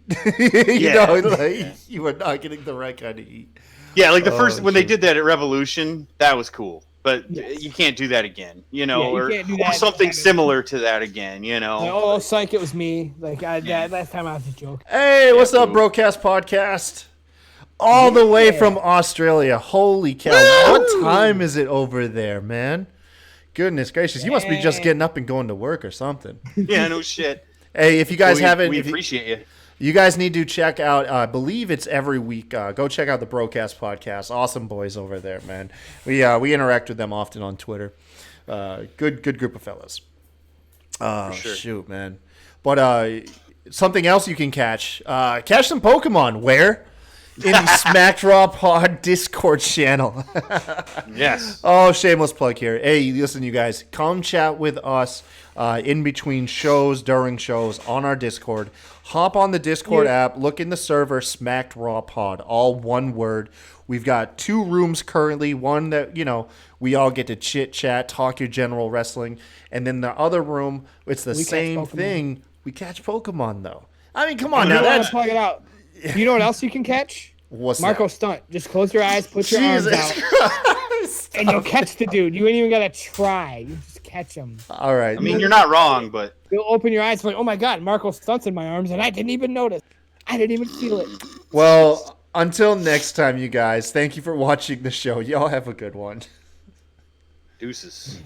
You are not getting the right kind of heat. Yeah, like the first when they shoot. did that at Revolution, that was cool. But Yes. you can't do that again, Yeah, you can't do or that. something similar to that again, Like, oh, psych! It was me. Like that last time I was just joking. Hey, what's up, cool. Broadcast Podcast? All the way from Australia. Holy cow! What time is it over there, man? Goodness gracious, you must be just getting up and going to work or something. Yeah, no shit. Hey, if you guys haven't, we if you- appreciate you. You guys need to check out, I believe it's every week. Go check out the Broadcast Podcast. Awesome boys over there, man. We interact with them often on Twitter. Good group of fellas. For sure. Shoot, man. But something else you can catch. Catch some Pokemon. Where? In the Smack Raw Pod Discord channel. Yes. Oh, shameless plug here. Hey, listen, you guys, come chat with us in between shows, during shows, on our Discord. Hop on the Discord app, look in the server, Smacked Raw Pod, all one word. We've got 2 rooms currently, one that, we all get to chit-chat, talk your general wrestling, and then the other room, it's the same Pokemon. thing. We catch Pokemon, though. I mean, come on You now. want That's to plug it out? You know what else you can catch? what's Marco that? Stunt. Just close your eyes, put your arms out, Jesus. and you'll catch the dude. You ain't even gotta try. You just catch him. All right. I mean, you're not wrong, but You'll open your eyes like, oh my god, Marco Stunt's in my arms, and I didn't even notice. I didn't even feel it. Well, until next time, you guys, thank you for watching the show. Y'all have a good one. deuces.